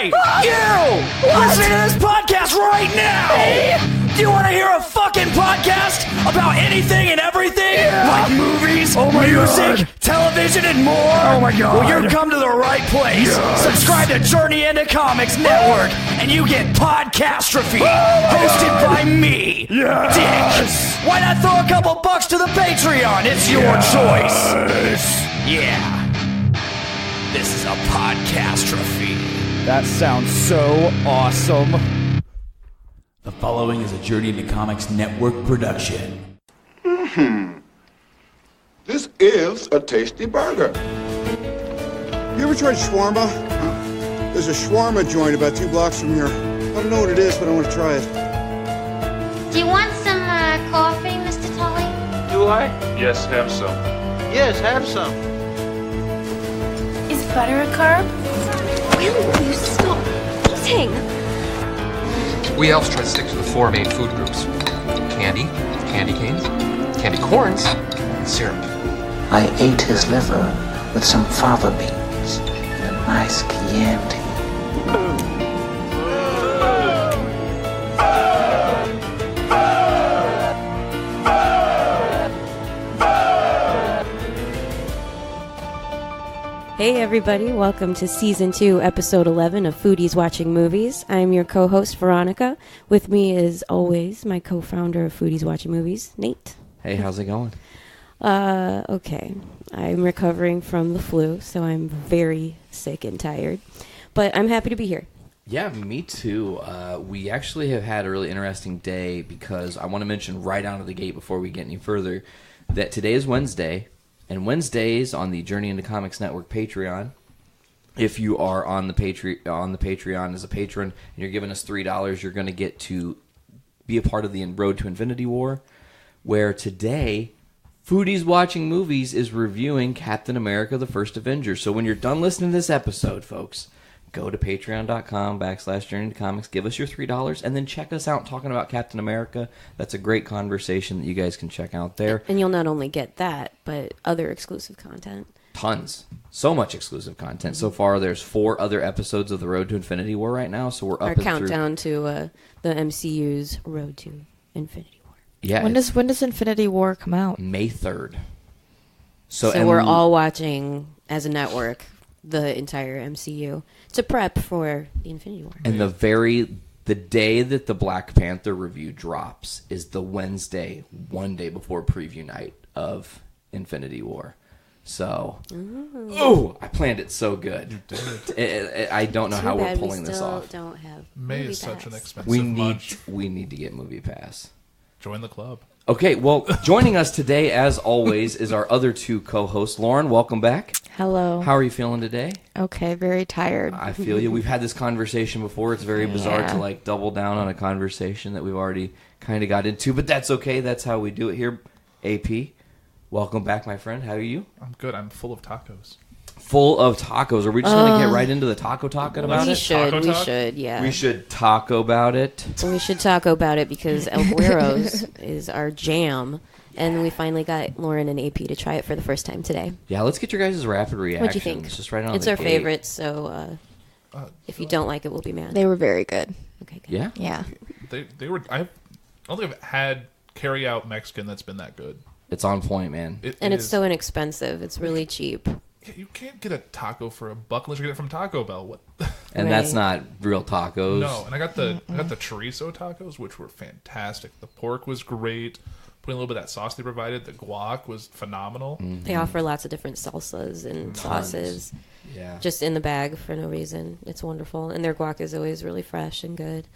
Hey! You! Listening to this podcast right now! Do you want to hear a fucking podcast about anything and everything? Yeah. Like movies, music, television, and more? Oh my god. Well, you've come to the right place. Yes. Subscribe to Journey into Comics Network, and you get Podcastrophe, hosted by me, Dick. Why not throw a couple bucks to the Patreon? It's your choice. Yeah. This is a Podcastrophe. That sounds so awesome. The following is a Journey into Comics Network production. This is a tasty burger. You ever tried shawarma? There's a shawarma joint about 2 blocks from here. I don't know what it is, but I want to try it. Do you want some coffee, Mr. Tully? Do I? Yes, have some. Yes, have some. Is butter a carb? Will you stop eating? We elves try to stick to the 4 main food groups. Candy, candy canes, candy corns, and syrup. I ate his liver with some fava beans and a nice Chianti. Hey everybody, welcome to Season 2, Episode 11 of Foodies Watching Movies. I'm your co-host, Veronica. With me, as always, my co-founder of Foodies Watching Movies, Nate. Hey, how's it going? Okay. I'm recovering from the flu, so I'm very sick and tired. But I'm happy to be here. Yeah, me too. We actually have had a really interesting day because I want to mention right out of the gate before we get any further that today is Wednesday. And Wednesdays on the Journey into Comics Network Patreon, if you are on the Patreon as a patron and you're giving us $3, you're going to get to be a part of the Road to Infinity War, where today Foodies Watching Movies is reviewing Captain America: The First Avenger. So when you're done listening to this episode, folks, go to patreon.com/Journey into Comics, give us your $3, and then check us out talking about Captain America. That's a great conversation that you guys can check out there. And you'll not only get that, but other exclusive content. Tons. So much exclusive content. So far, there's 4 other episodes of The Road to Infinity War right now, so we're up Our and countdown to the MCU's Road to Infinity War. Yeah. When does Infinity War come out? May 3rd. So we're all watching, as a network, the entire MCU to prep for the Infinity War. And the day that the Black Panther review drops is the Wednesday, one day before preview night of Infinity War. So, I planned it so good. I don't know how we're pulling this off. Don't have May is such an expensive We need to get Movie Pass. Join the club. Okay, well, joining us today, as always, is our other 2 co-hosts. Lauren, welcome back. Hello. How are you feeling today? Okay, very tired. I feel you. We've had this conversation before. It's very bizarre to double down on a conversation that we've already kind of got into, but that's okay. That's how we do it here. AP, welcome back, my friend. How are you? I'm good. I'm full of tacos. Full of tacos. Are we just going to get right into the talking about it? We should, yeah. We should taco about it. We should taco about it because El Güero's is our jam. And we finally got Lauren and AP to try it for the first time today. Yeah, let's get your guys' rapid reactions. What'd you think? Just right on it's the our gate. favorite, so if you don't like it, we'll be mad. They were very good. Okay, good. Yeah? Yeah. They were. I don't think I've had carry-out Mexican that's been that good. It's on point, man. It's so inexpensive. It's really cheap. Yeah, you can't get a taco for $1 unless you get it from Taco-bout. What? And that's not real tacos. No, and I got the chorizo tacos, which were fantastic. The pork was great. Putting a little bit of that sauce they provided, the guac was phenomenal. Mm-hmm. They offer lots of different salsas and sauces. Yeah. Just in the bag for no reason. It's wonderful. And their guac is always really fresh and good.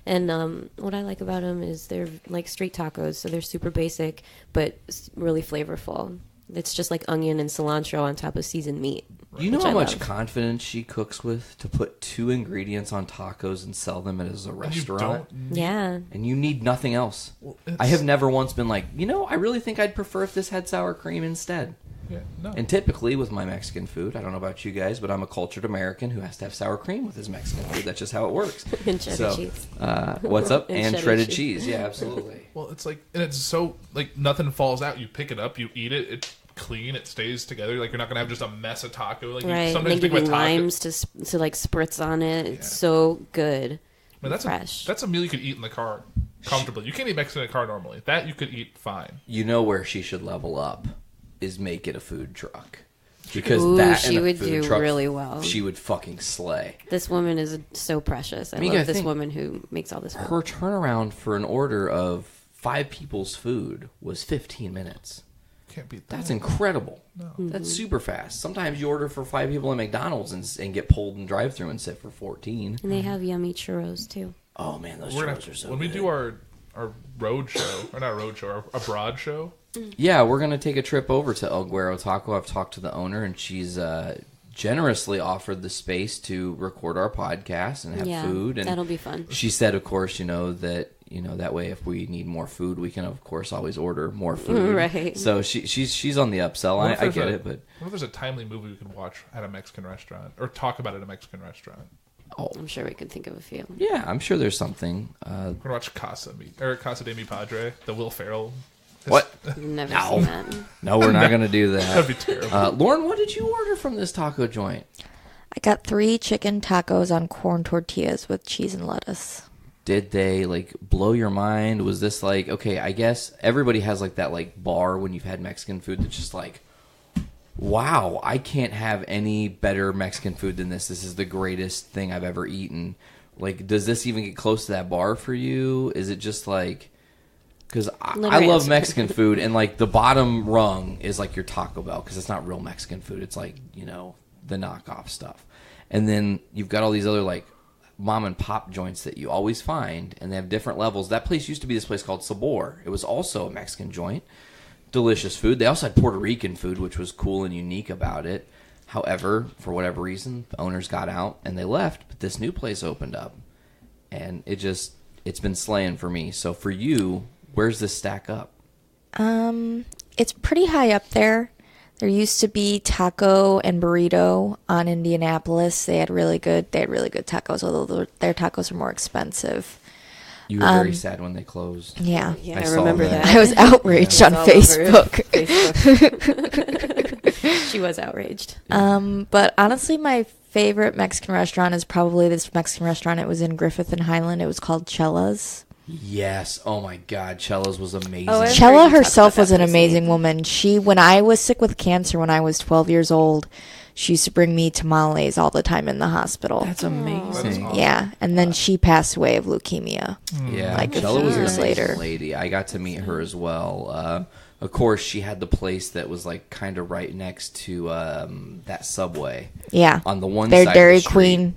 And what I like about them is they're like street tacos, so they're super basic, but really flavorful. It's just like onion and cilantro on top of seasoned meat. Do you know how much confidence she cooks with to put 2 ingredients on tacos and sell them as a restaurant? Yeah. And you need nothing else. Well, I have never once been like, I really think I'd prefer if this had sour cream instead. Yeah, no. And typically with my Mexican food, I don't know about you guys, but I'm a cultured American who has to have sour cream with his Mexican food. That's just how it works. And cheddar cheese. What's up? and shredded cheese. Yeah, absolutely. Well, it's like, and it's so, like, nothing falls out. You pick it up, you eat it. clean. It stays together. Like, you're not gonna have just a mess of taco. Like, Right. sometimes They give you taco, limes to like spritz on it. It's so good. I mean, that's fresh. That's a meal you could eat in the car comfortably. You can't eat Mexican in a car normally. That you could eat fine. You know where she should level up is make it a food truck. Because she would do truck, really well. She would fucking slay. This woman is so precious. I love this woman who makes all this food. Her turnaround for an order of 5 people's food was 15 minutes. Can't beat that. That's incredible. No. That's super fast. Sometimes you order for 5 people at McDonald's and get pulled in drive-thru and sit for 14. And they have yummy churros too. Oh man, those We're churros are so when good. we do our road show, or not road show, our abroad show. Yeah, we're going to take a trip over to El Guero Taco. I've talked to the owner, and she's generously offered the space to record our podcast and have food. And that'll be fun. She said, of course, that way if we need more food, we can, of course, always order more food. Right. So she's on the upsell. I get it. But what if there's a timely movie we could watch at a Mexican restaurant or talk about at a Mexican restaurant? Oh, I'm sure we could think of a few. Yeah, I'm sure there's something. We're gonna watch Casa de Mi Padre, the Will Ferrell. What? Never seen that. No, we're not going to do that. That'd be terrible. Lauren, what did you order from this taco joint? I got 3 chicken tacos on corn tortillas with cheese and lettuce. Did they blow your mind? Was this okay, I guess everybody has that bar when you've had Mexican food that's just wow, I can't have any better Mexican food than this. This is the greatest thing I've ever eaten. Does this even get close to that bar for you? Is it just because I love Mexican food, and the bottom rung is your Taco-bout, because it's not real Mexican food. It's the knockoff stuff. And then you've got all these other mom and pop joints that you always find, and they have different levels. That place used to be this place called Sabor. It was also a Mexican joint. Delicious food. They also had Puerto Rican food, which was cool and unique about it. However, for whatever reason, the owners got out and they left, but this new place opened up, and it's been slaying for me. So for you, where's this stack up? It's pretty high up there. There used to be Taco and Burrito on Indianapolis. They had really good tacos, although their tacos are more expensive. You were very sad when they closed. Yeah. I remember that. I was outraged on Facebook. She was outraged. But honestly, my favorite Mexican restaurant is probably this Mexican restaurant. It was in Griffith and Highland. It was called Chella's. Yes. Oh my God. Chella's was amazing. Chella herself was an amazing woman. When I was sick with cancer when I was 12 years old, she used to bring me tamales all the time in the hospital. That's amazing. Awesome. Yeah. And then she passed away of leukemia. Yeah. A Chella few was years an amazing later. lady. I got to meet her as well. Of course, she had the place that was kind of right next to that Subway. Yeah. On the one Their side Dairy of the street. Queen.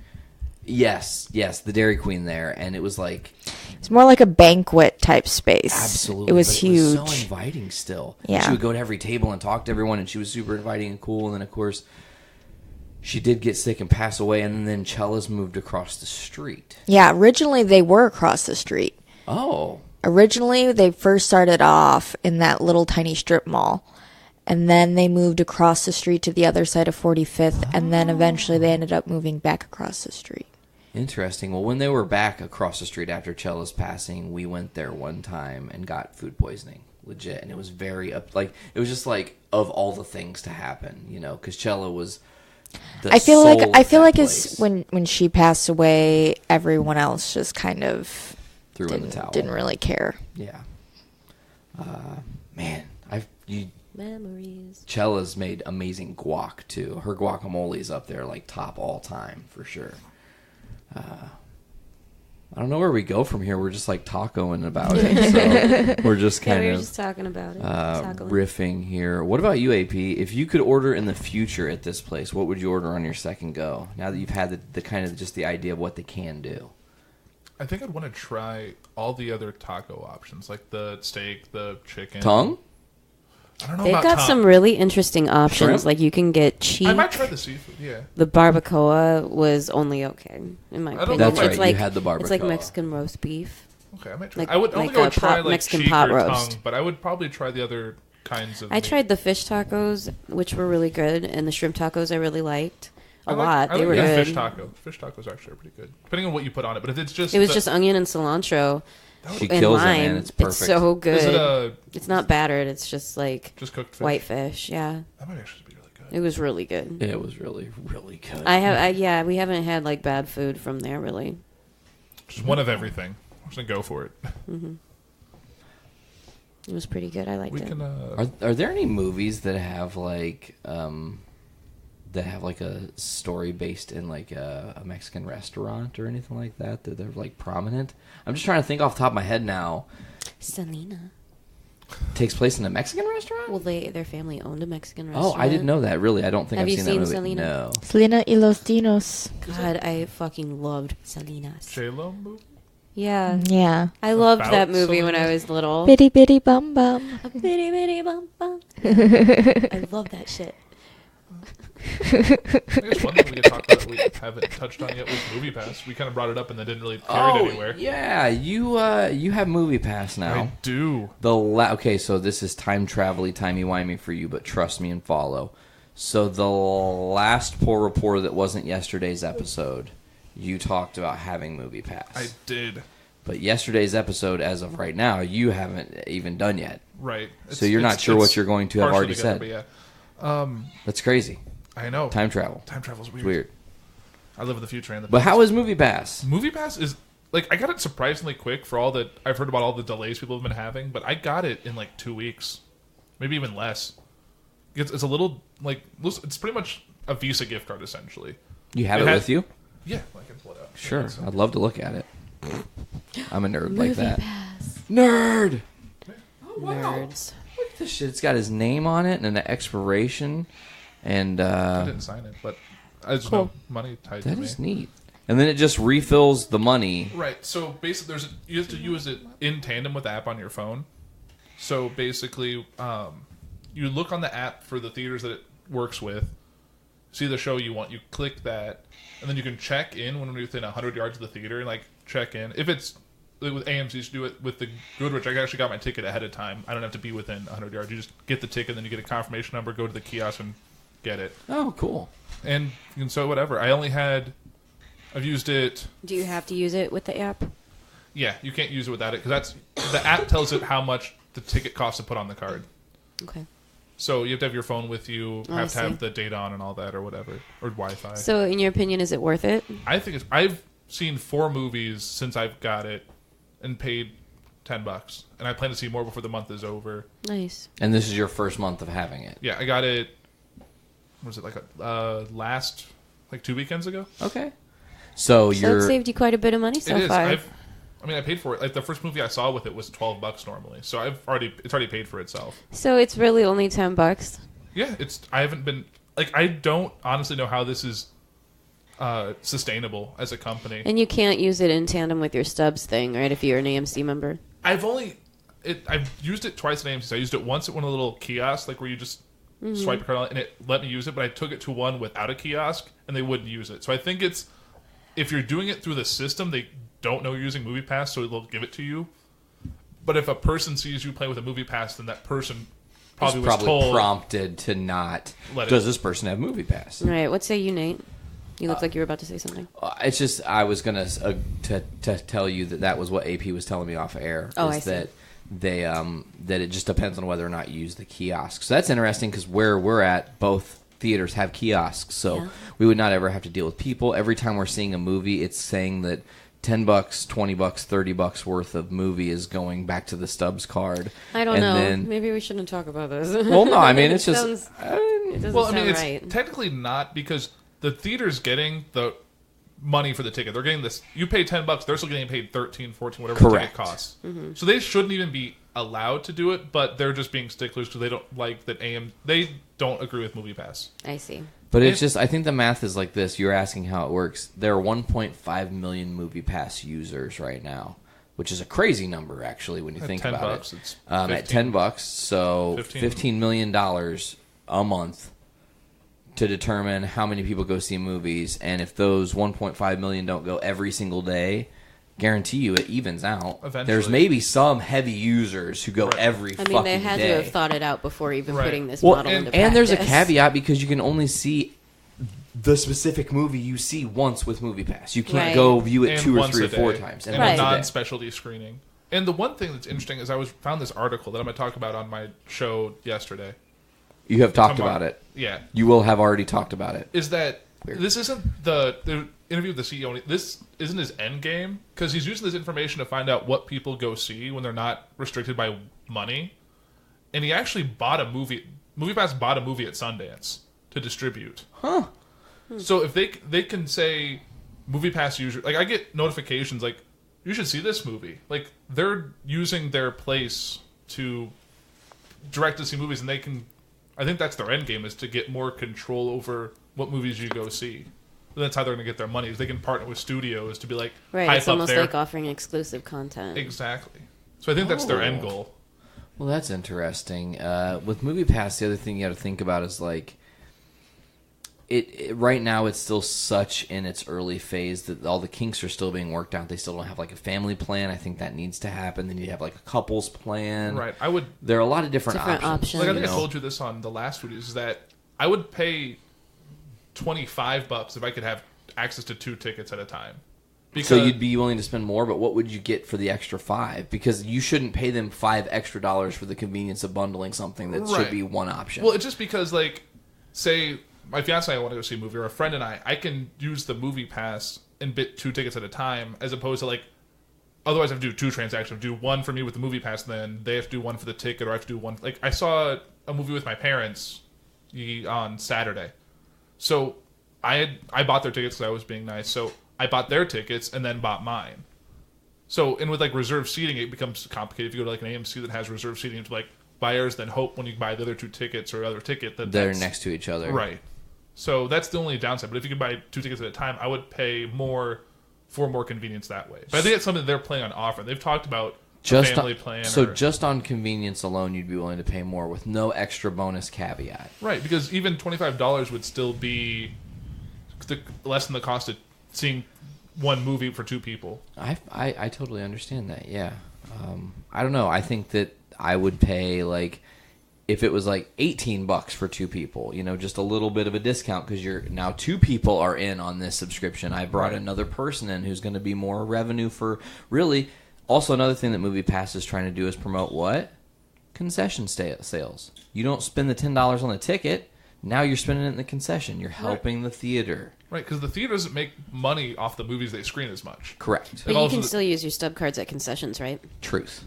Yes, the Dairy Queen there, and it was it's more like a banquet type space. Absolutely, it was but huge. It was so inviting still. Yeah, she would go to every table and talk to everyone, and she was super inviting and cool. And then of course, she did get sick and pass away, and then Chella's moved across the street. Yeah, originally they were across the street. Oh. Originally, they first started off in that little tiny strip mall. And then they moved across the street to the other side of 45th. And then eventually they ended up moving back across the street. Interesting. Well, when they were back across the street after Chella's passing, we went there one time and got food poisoning. Legit. And it was very, it was just of all the things to happen, because Chella was I feel like place. it's when she passed away, everyone else just kind of threw in the towel. Didn't really care. Yeah. Man, Memories. Chella's made amazing guac too. Her guacamole's up there top all time for sure. I don't know where we go from here. We're just tacoing about it. So we're just kind we were of just talking about it. Riffing here. What about you, AP? If you could order in the future at this place, what would you order on your second go? Now that you've had the kind of just the idea of what they can do. I think I'd want to try all the other taco options, like the steak, the chicken. Tongue? I don't know They've about got tongue. some really interesting options. Shrimp? You can get cheap. I might try the seafood, yeah. The barbacoa was only okay, in my opinion. That's right, It's you had the barbacoa. It's like Mexican roast beef. Okay, I might try. I would only go try Mexican cheek pot or roast. tongue, but I would probably try the other kinds of I tried the fish tacos, which were really good, and the shrimp tacos I really liked a lot. I They like were the good. fish taco. Fish tacos actually are pretty good, depending on what you put on it. But if it's just It was just onion and cilantro. She kills it, man. It's perfect. It's so good. Is it it's not battered. It's just like cooked fish? White fish. Yeah. That might actually be really good. It was really good. It was really, really good. Yeah, we haven't had like bad food from there really. Just one of everything. I'm just gonna go for it. Mm-hmm. It was pretty good. I liked it. Are there any movies that have like a story based in like a Mexican restaurant or anything like that they're like prominent? I'm just trying to think off the top of my head now. Selena takes place in a Mexican restaurant? Well, their family owned a Mexican restaurant. Oh, I didn't know that. Really, I don't think I've seen that movie. Selena? No. Selena y los Dinos. God, I fucking loved Selena's. J-Lo movie? Yeah. Yeah. I loved About that movie when Selena? I was little. Bitty bitty bum bum. Bitty bitty bum bum. I love that shit. I guess one thing we could talk about that we haven't touched on yet was MoviePass. We kind of brought it up and then didn't really carry it anywhere. Yeah, you have MoviePass now. I do. Okay, so this is time travel-y, timey-wimey for you, but trust me and follow. So the last poor reporter that wasn't yesterday's episode, you talked about having MoviePass. I did. But yesterday's episode, as of right now, you haven't even done yet. Right. So you're not sure what you're going to have already said. But yeah. That's crazy. I know. Time travel. Time travel's weird. It's weird. I live in the future. But how is MoviePass? MoviePass is like I got it surprisingly quick for all that I've heard about all the delays people have been having. But I got it in like 2 weeks, maybe even less. It's a little like it's pretty much a Visa gift card essentially. You have it with you? Yeah, I can pull it out. Sure, I'd love to look at it. I'm a nerd like that. MoviePass. Nerd. Oh, wow. Nerds. Look at this shit. It's got his name on it and an expiration. And I didn't sign it, but there's no money tied to me. That is neat. And then it just refills the money. Right. So basically, you have to use it in tandem with the app on your phone. So basically, you look on the app for the theaters that it works with, see the show you want, you click that, and then you can check in when you're within 100 yards of the theater, and like check in. If it's with AMC, you should do it with the Goodrich. I actually got my ticket ahead of time. I don't have to be within 100 yards. You just get the ticket, then you get a confirmation number, go to the kiosk, and get it. Oh, cool. And so whatever. I've used it. Do you have to use it with the app? Yeah, you can't use it without it because the app tells it how much the ticket costs to put on the card. Okay. So you have to have your phone with you, I have to see. have the data on and all that or whatever, or Wi-Fi. So in your opinion, is it worth it? I think I've seen 4 movies since I've got it and paid $10, and I plan to see more before the month is over. Nice. And this is your first month of having it. Yeah, I got it. Was it like last 2 weekends ago? Okay. So it saved you quite a bit of money so far. I paid for it. Like the first movie I saw with it was $12 normally, so it's already paid for itself. So it's really only $10. Yeah, I haven't been I don't honestly know how this is sustainable as a company. And you can't use it in tandem with your Stubs thing, right? If you're an AMC member. I've used it twice at AMC. So I used it once at one of the little kiosks, like where you just swipe your card on it, and it let me use it. But I took it to one without a kiosk, and they wouldn't use it. So I think if you're doing it through the system, they don't know you're using MoviePass, so they'll give it to you. But if a person sees you playing with a MoviePass, then that person probably was told, prompted to not. Does this person have MoviePass? Right. What say you, Nate? You look like you were about to say something. It's just I was gonna to tell you that was what AP was telling me off air. Oh, is I see. that they that it just depends on whether or not you use the kiosk. So that's interesting because where we're at, both theaters have kiosks, so we would not ever have to deal with people. Every time we're seeing a movie, it's saying that $10, $20, $30 worth of movie is going back to the Stubs card. I don't know. Maybe we shouldn't talk about this. Well, no, I mean it's just. It doesn't sound it's right. technically not because the theater's getting the money for the ticket. They're getting this. You pay $10, they're still getting paid $13, $14, whatever the ticket costs. Mm-hmm. So they shouldn't even be allowed to do it, but they're just being sticklers because they don't like that they don't agree with MoviePass. I see. But it's just, I think the math is like this. You're asking how it works. There are 1.5 million MoviePass users right now, which is a crazy number, actually, when you think about it. It's at $10, so $15 million a month to determine how many people go see movies. And if those 1.5 million don't go every single day, guarantee you it evens out. Eventually. There's maybe some heavy users who go every fucking day. I mean, they had to have thought it out before even putting this Well, model into and there's a practice. caveat because you can only see the specific movie you see once with MoviePass. You can't go view it And 2 or once 3 or a 4 day. times. And once a a day. non-specialty screening. And the one thing that's interesting is found this article that I'm going to talk about on my show yesterday. You have talked about it. Yeah. You will have already talked about it. Is that this isn't the interview with the CEO. This isn't his end game because he's using this information to find out what people go see when they're not restricted by money. And he actually bought a movie. MoviePass bought a movie at Sundance to distribute. Huh. So if they can say MoviePass user, like I get notifications like you should see this movie. Like they're using their place to direct to see movies, and they can. I think that's their end game is to get more control over what movies you go see. And that's how they're going to get their money. Is they can partner with studios to be like right. Hype It's almost up like offering exclusive content. Exactly. So I think that's their end goal. Well, that's interesting. With MoviePass, the other thing you got to think about is like it right now it's still such in its early phase that all the kinks are still being worked out. They still don't have like a family plan. I think that needs to happen. They need to have like a couples plan. Right. There are a lot of different options. Like I think I told you this on the last Foodies is that I would pay $25 if I could have access to 2 tickets at a time. So you'd be willing to spend more, but what would you get for the extra $5? Because you shouldn't pay them $5 extra for the convenience of bundling something that should be one option. Well, it's just because, like, say my fiance and I want to go see a movie, or a friend and I can use the movie pass and bid 2 tickets at a time, as opposed to like otherwise I have to do 2 transactions. Do one for me with the movie pass, and then they have to do one for the ticket, or I have to do one. Like I saw a movie with my parents on Saturday, so I bought their tickets because I was being nice. So I bought their tickets and then bought mine. So, and with like reserved seating, it becomes complicated. If you go to like an AMC that has reserved seating, to like buyers, then hope when you buy the other 2 tickets or other ticket that they're next to each other. Right. So that's the only downside. But if you could buy 2 tickets at a time, I would pay more for more convenience that way. But I think it's something they're playing on offer. They've talked about just family plan. So just on convenience alone, you'd be willing to pay more with no extra bonus caveat. Right, because even $25 would still be less than the cost of seeing one movie for 2 people. I totally understand that. Yeah. I don't know. I think that I would pay like if it was like $18 for 2 people, just a little bit of a discount because you're now 2 people are in on this subscription. I brought another person in who's going to be more revenue for really. Also, another thing that MoviePass is trying to do is promote what? Concession sales. You don't spend the $10 on the ticket. Now you're spending it in the concession. You're helping the theater. Right, because the theater doesn't make money off the movies they screen as much. Correct. But you can still use your stub cards at concessions, right? Truth.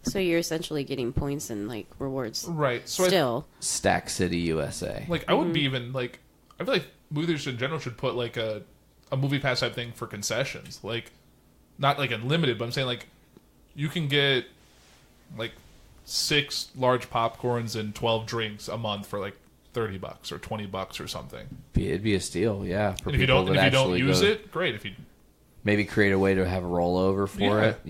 So you're essentially getting points and like rewards. Right. So still. Stack City, USA. Like I would be even like I feel like movies in general should put like a movie pass type thing for concessions. Like not like unlimited, but I'm saying like you can get like 6 large popcorns and 12 drinks a month for like $30 or $20 or something. It'd be a steal, yeah. For and if you don't use it, great. If you maybe create a way to have a rollover for it,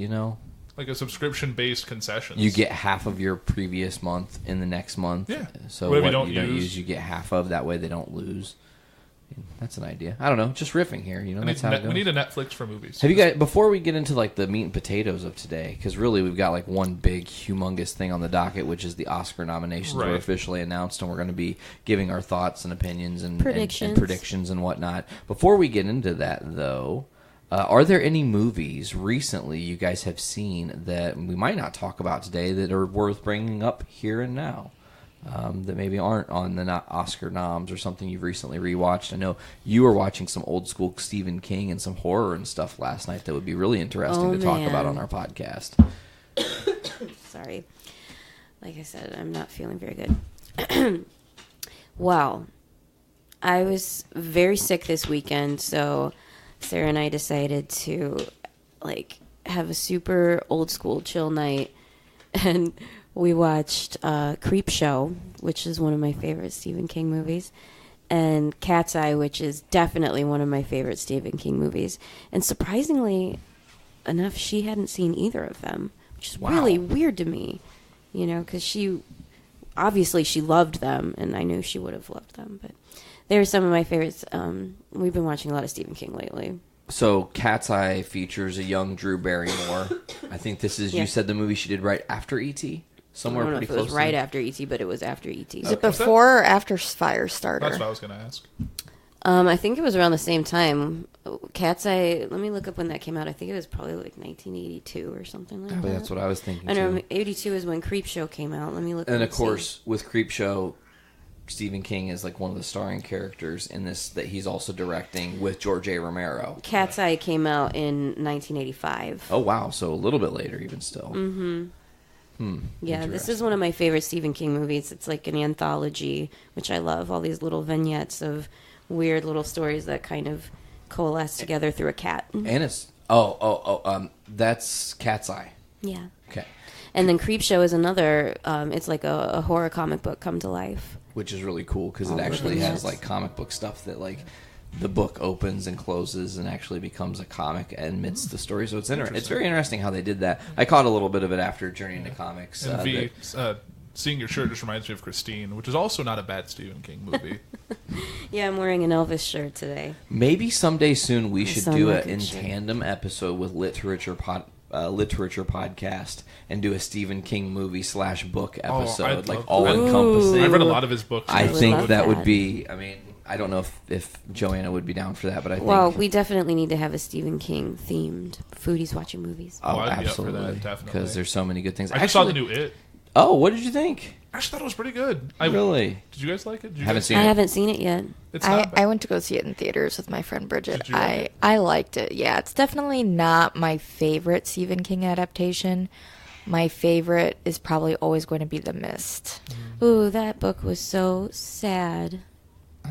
like a subscription-based concessions. You get half of your previous month in the next month. Yeah. So what you don't use, you get half of. That way they don't lose. That's an idea. I don't know. Just riffing here. That's how it goes. We need a Netflix for movies. Have you guys, before we get into like the meat and potatoes of today, because really we've got like one big, humongous thing on the docket, which is the Oscar nominations were officially announced, and we're going to be giving our thoughts and opinions and predictions and whatnot. Before we get into that, though, are there any movies recently you guys have seen that we might not talk about today that are worth bringing up here and now? That maybe aren't on the Oscar noms or something you've recently rewatched. I know you were watching some old school Stephen King and some horror and stuff last night that would be really interesting to talk about on our podcast. Sorry. Like I said, I'm not feeling very good. Well, I was very sick this weekend, so Sarah and I decided to like have a super old school chill night, and we watched Creep Show, which is one of my favorite Stephen King movies, and Cat's Eye, which is definitely one of my favorite Stephen King movies. And surprisingly enough, she hadn't seen either of them, which is really weird to me, because she loved them, and I knew she would have loved them. But they were some of my favorites. We've been watching a lot of Stephen King lately. So Cat's Eye features a young Drew Barrymore. I think this is, you said the movie she did right after E.T.? Somewhere pretty close. It was right after E.T., but it was after E.T. Is it before or after Firestarter? That's what I was going to ask. I think it was around the same time. Cat's Eye, let me look up when that came out. I think it was probably like 1982 or something like that. That's what I was thinking, I know, too. 82 is when Creepshow came out. Let me look. And of course, with Creepshow, Stephen King is like one of the starring characters in this that he's also directing with George A. Romero. Cat's Eye came out in 1985. Oh, wow. So a little bit later, even still. Yeah, this is one of my favorite Stephen King movies. It's like an anthology, which I love. All these little vignettes of weird little stories that kind of coalesce together through a cat. And it's that's Cat's Eye. Yeah. Okay. And then Creepshow is another. It's like a horror comic book come to life, Which is really cool because it actually has like comic book stuff that like the book opens and closes and actually becomes a comic amidst the story. So it's it's very interesting how they did that. I caught a little bit of it after Journey into Comics. And seeing your shirt just reminds me of Christine, which is also not a bad Stephen King movie. Yeah, I'm wearing an Elvis shirt today. Maybe someday soon we should do like an in tandem episode with Literature Podcast and do a Stephen King movie / book episode, like all encompassing. I read a lot of his books. I think that would be. I mean, I don't know if Joanna would be down for that, but I think. Well, we definitely need to have a Stephen King themed Foodies Watching Movies. Oh, I'd be up for absolutely, that, definitely. because there's so many good things. I just saw the new It. Oh, what did you think? I just thought it was pretty good. Really? Did you guys like it? I haven't seen it yet. It's not bad. I went to go see it in theaters with my friend Bridget. Did you like it? I liked it. Yeah, it's definitely not my favorite Stephen King adaptation. My favorite is probably always going to be The Mist. Ooh, that book was so sad.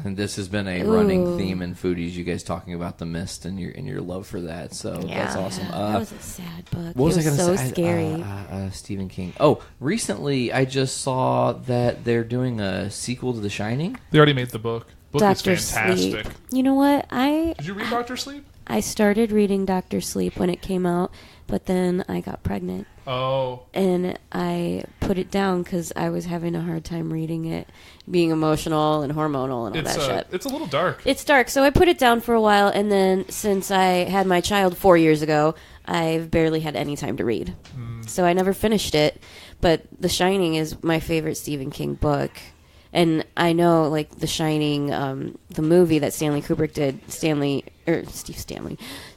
And this has been a running theme in Foodies. You guys talking about The Mist and your love for that. So that's awesome. That was a sad book. What was I going to say? So scary. Stephen King. Oh, recently I just saw that they're doing a sequel to The Shining. They already made the book. Book Dr. is fantastic. Sleep. You know what? Did you read Dr. Sleep? I started reading Dr. Sleep when it came out, but then I got pregnant. Oh. And I put it down because I was having a hard time reading it, being emotional and hormonal and all that shit. It's a little dark. It's dark, so I put it down for a while, and then since I had my child 4 years ago, I've barely had any time to read. So I never finished it, but The Shining is my favorite Stephen King book. And I know, like, The Shining, the movie that Stanley Kubrick did,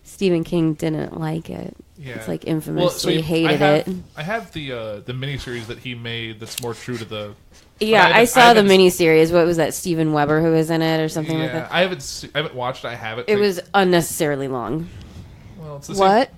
Stephen King didn't like it. Yeah. It's like infamously hated it. I have the miniseries that he made that's more true to the. Yeah, I saw the miniseries. What was that? Steven Weber who was in it or something like that? I haven't watched it. I have it. It was unnecessarily long. Well, it's the What?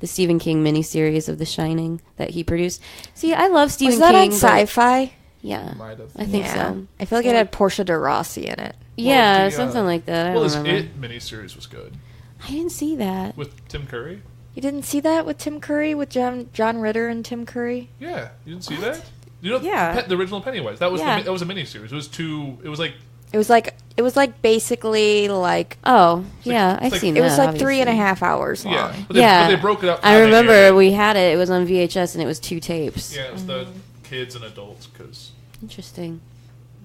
The Stephen King miniseries of The Shining that he produced. See, I love Stephen Was that King. on Sci-Fi? Yeah, Might have. I think so. I feel like it had Portia de Rossi in it. Yeah, something like that. I don't his remember. It miniseries was good. I didn't see that. With Tim Curry? You didn't see that with Tim Curry, with John Ritter and Tim Curry? Yeah, you didn't see that? You know, Yeah. the original Pennywise. That was Yeah. that was a miniseries. It was two. It was like. It was like basically like I've seen that. It was like obviously. 3.5 hours long. Yeah, but they broke it up. I remember we had it. It was on VHS and it was 2 tapes. Yeah, it was the kids and adults. Cause Interesting.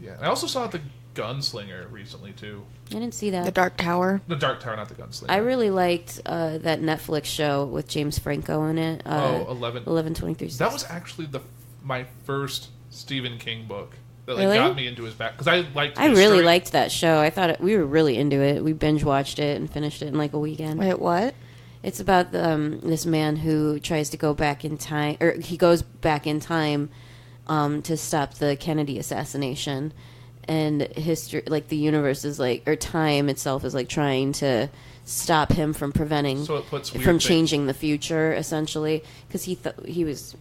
yeah, I also saw the Gunslinger recently too. I didn't see that. The Dark Tower. The Dark Tower, not the Gunslinger. I really liked that Netflix show with James Franco in it. 11/23. That was actually my first Stephen King book that Really? got me into his back because I liked. I his really story. liked that show. I thought we were really into it. We binge watched it and finished it in like a weekend. Wait, what? It's about this man who tries to go back in time, or he goes back in time to stop the Kennedy assassination, and history, like the universe is like, or time itself is like trying to stop him from preventing, So it puts weird from things- changing the future, essentially, because he was.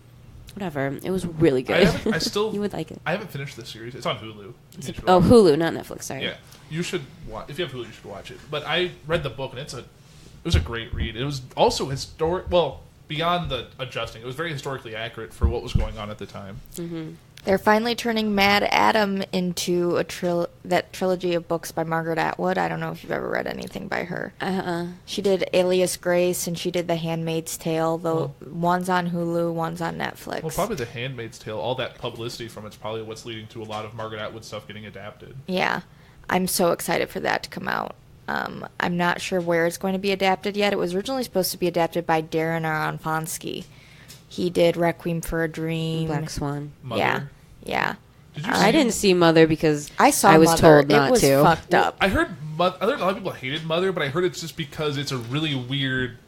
Whatever. It was really good. I still. You would like it. I haven't finished this series. It's on Hulu. You should Oh, watch it. Hulu, not Netflix. Sorry. Yeah, you should watch. If you have Hulu, you should watch it. But I read the book, and it was a great read. It was also historic. Well, beyond the adjusting, it was very historically accurate for what was going on at the time. Mm-hmm. They're finally turning Mad Adam into that trilogy of books by Margaret Atwood. I don't know if you've ever read anything by her. She did Alias Grace, and she did The Handmaid's Tale. One's on Hulu, one's on Netflix. Well, probably The Handmaid's Tale. All that publicity from it's probably what's leading to a lot of Margaret Atwood stuff getting adapted. Yeah, I'm so excited for that to come out. I'm not sure where it's going to be adapted yet. It was originally supposed to be adapted by Darren Aronofsky. He did Requiem for a Dream. Black Swan. Mother. Yeah. I didn't see Mother because I saw I was Mother. told not it was to. fucked up. I heard a lot of people hated Mother, but I heard it's just because it's a really weird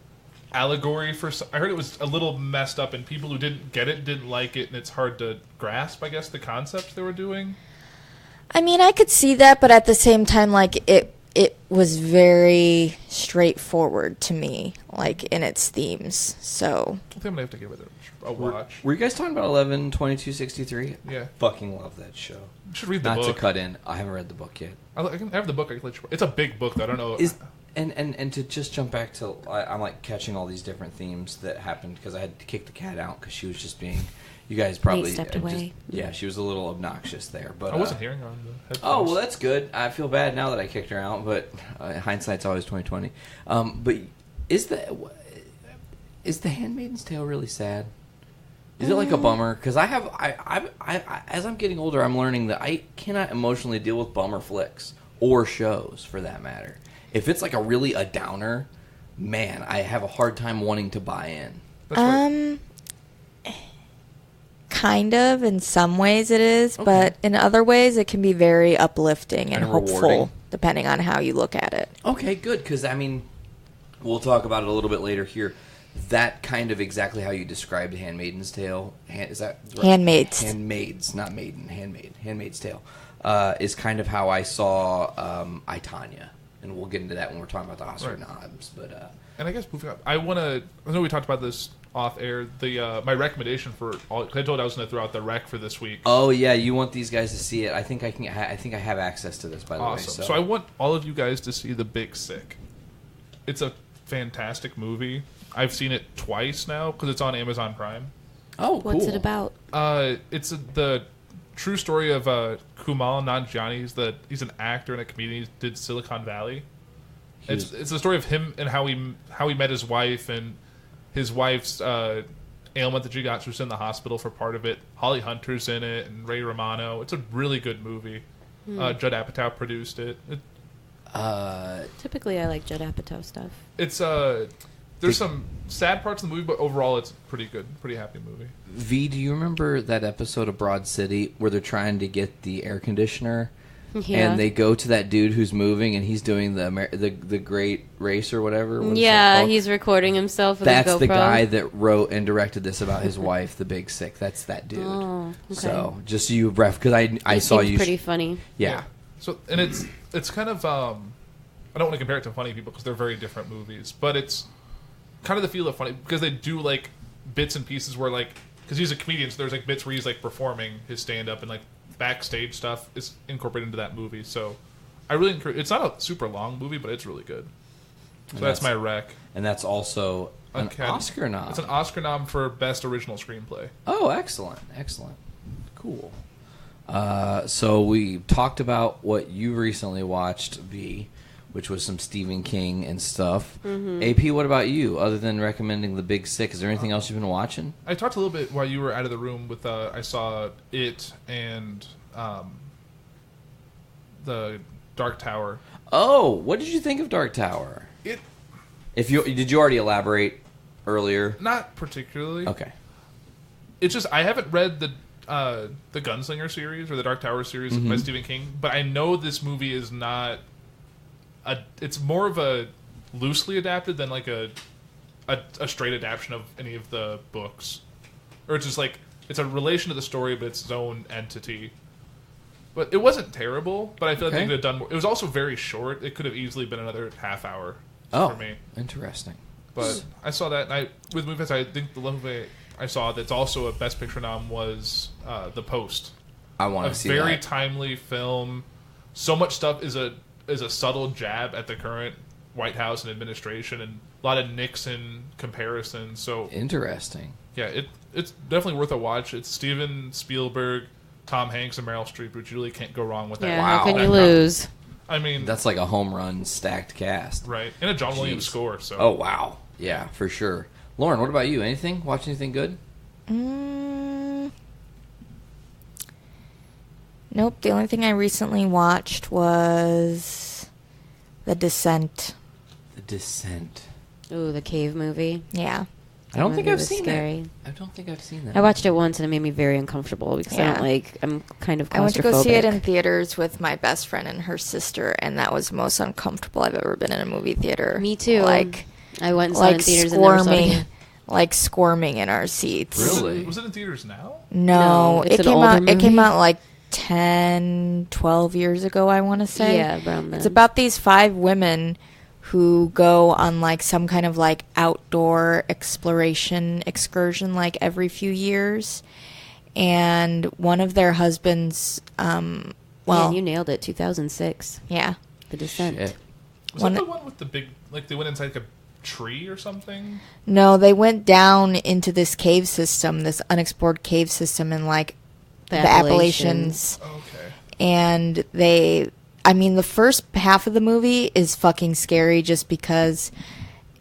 allegory for. I heard it was a little messed up, and people who didn't get it didn't like it, and it's hard to grasp. I guess the concepts they were doing. I mean, I could see that, but at the same time, like it was very straightforward to me, like in its themes. So I think I'm gonna have to give it a watch. Were you guys talking about 11/22/63? Yeah. Fucking love that show. You should read the book. Not to cut in. I haven't read the book yet. I can have the book. I can let you. It's a big book, though. I don't know. And to just jump back to, I'm like catching all these different themes that happened because I had to kick the cat out because she was just being. You guys probably stepped away. Yeah, she was a little obnoxious there, but I wasn't hearing her on the headphones. Oh well, that's good. I feel bad now that I kicked her out, but hindsight's always 20/20. But is the Handmaid's Tale really sad? Is it like a bummer? Because I as I'm getting older, I'm learning that I cannot emotionally deal with bummer flicks or shows for that matter. If it's like a downer, man, I have a hard time wanting to buy in. Kind of, in some ways it is, but in other ways it can be very uplifting and hopeful, rewarding. depending on how you look at it. Okay, good, because, I mean, we'll talk about it a little bit later here. That kind of exactly how you described Handmaid's Tale, is that right? Handmaids, not maiden, Handmaid's Tale, is kind of how I saw I, Tonya. And we'll get into that when we're talking about the Oscar nods. But, and I guess moving up, I know we talked about this off air. My recommendation for all, I told I was going to throw out the rec for this week. Oh yeah, you want these guys to see it? I think I have access to this, by the way. So I want all of you guys to see The Big Sick. It's a fantastic movie. I've seen it twice now because it's on Amazon Prime. Oh, cool. What's it about? It's the true story of Kumail Nanjiani. He's an actor and a comedian. He did Silicon Valley. It's the story of him and how he met his wife and his wife's ailment that she got. She was in the hospital for part of it. Holly Hunter's in it and Ray Romano. It's a really good movie. Judd Apatow produced it. Typically, I like Judd Apatow stuff. It's there's some sad parts of the movie, but overall, it's pretty good. Pretty happy movie. V, do you remember that episode of Broad City where they're trying to get the air conditioner? Yeah. And they go to that dude who's moving, and he's doing the Great Race or whatever. Yeah, he's recording himself with a GoPro. That's the guy that wrote and directed this about his wife, The Big Sick. That's that dude. Oh, okay. So just so you ref, because I saw you. Pretty funny. Yeah. So and it's kind of I don't want to compare it to Funny People because they're very different movies, but it's kind of the feel of Funny because they do like bits and pieces where like because he's a comedian, so there's like bits where he's like performing his stand up and like backstage stuff is incorporated into that movie. So I really encourage. It's not a super long movie, but it's really good. So that's my rec. And that's also an Oscar nom. It's an Oscar nom for Best Original Screenplay. Oh, excellent. Cool. So we talked about what you recently watched, V, which was some Stephen King and stuff. Mm-hmm. AP, what about you? Other than recommending The Big Sick, is there anything else you've been watching? I talked a little bit while you were out of the room with. I saw It and the Dark Tower. Oh, what did you think of Dark Tower? Did you already elaborate earlier? Not particularly. Okay. It's just I haven't read the Gunslinger series or the Dark Tower series by Stephen King, but I know this movie is not. It's more of a loosely adapted than like a straight adaptation of any of the books, or it's just like it's a relation to the story, but it's its own entity. But it wasn't terrible. But I feel like they could have done more. It was also very short. It could have easily been another half hour for me. Interesting. But I saw that, and with movies, I think the movie I saw that's also a Best Picture nom was The Post. I want to see that. A very timely film. So much stuff is a subtle jab at the current White House and administration, and a lot of Nixon comparisons. So interesting. Yeah, it's definitely worth a watch. It's Steven Spielberg, Tom Hanks, and Meryl Streep, which you really can't go wrong with that. Yeah, how can you lose? I mean, that's like a home run stacked cast, right? And a John Williams score. So. Oh wow, yeah, for sure. Lauren, what about you? Anything? Watch anything good? Nope. The only thing I recently watched was The Descent. The Descent. Ooh, the cave movie. Yeah. I don't think I've seen scary. that. I don't think I've seen that. I watched it once and it made me very uncomfortable because Yeah. I'm kind of claustrophobic. I went to go see it in theaters with my best friend and her sister, and that was the most uncomfortable I've ever been in a movie theater. Me too. Like, I went and saw it in theaters and never saw it squirming, again. like squirming in our seats. Really? Was it in theaters now? No, it's it an came older out. It came movie? out like 10, 12 years ago. I want to say. Yeah, around then. It's about these 5 women who go on like some kind of like outdoor exploration excursion like every few years, and one of their husbands. Man, you nailed it. 2006. Yeah. The Descent. Shit. Was that the one with the big, like they went inside like a tree or something? No, they went down into this cave system, this unexplored cave system in like the Appalachians. Okay. And the first half of the movie is fucking scary just because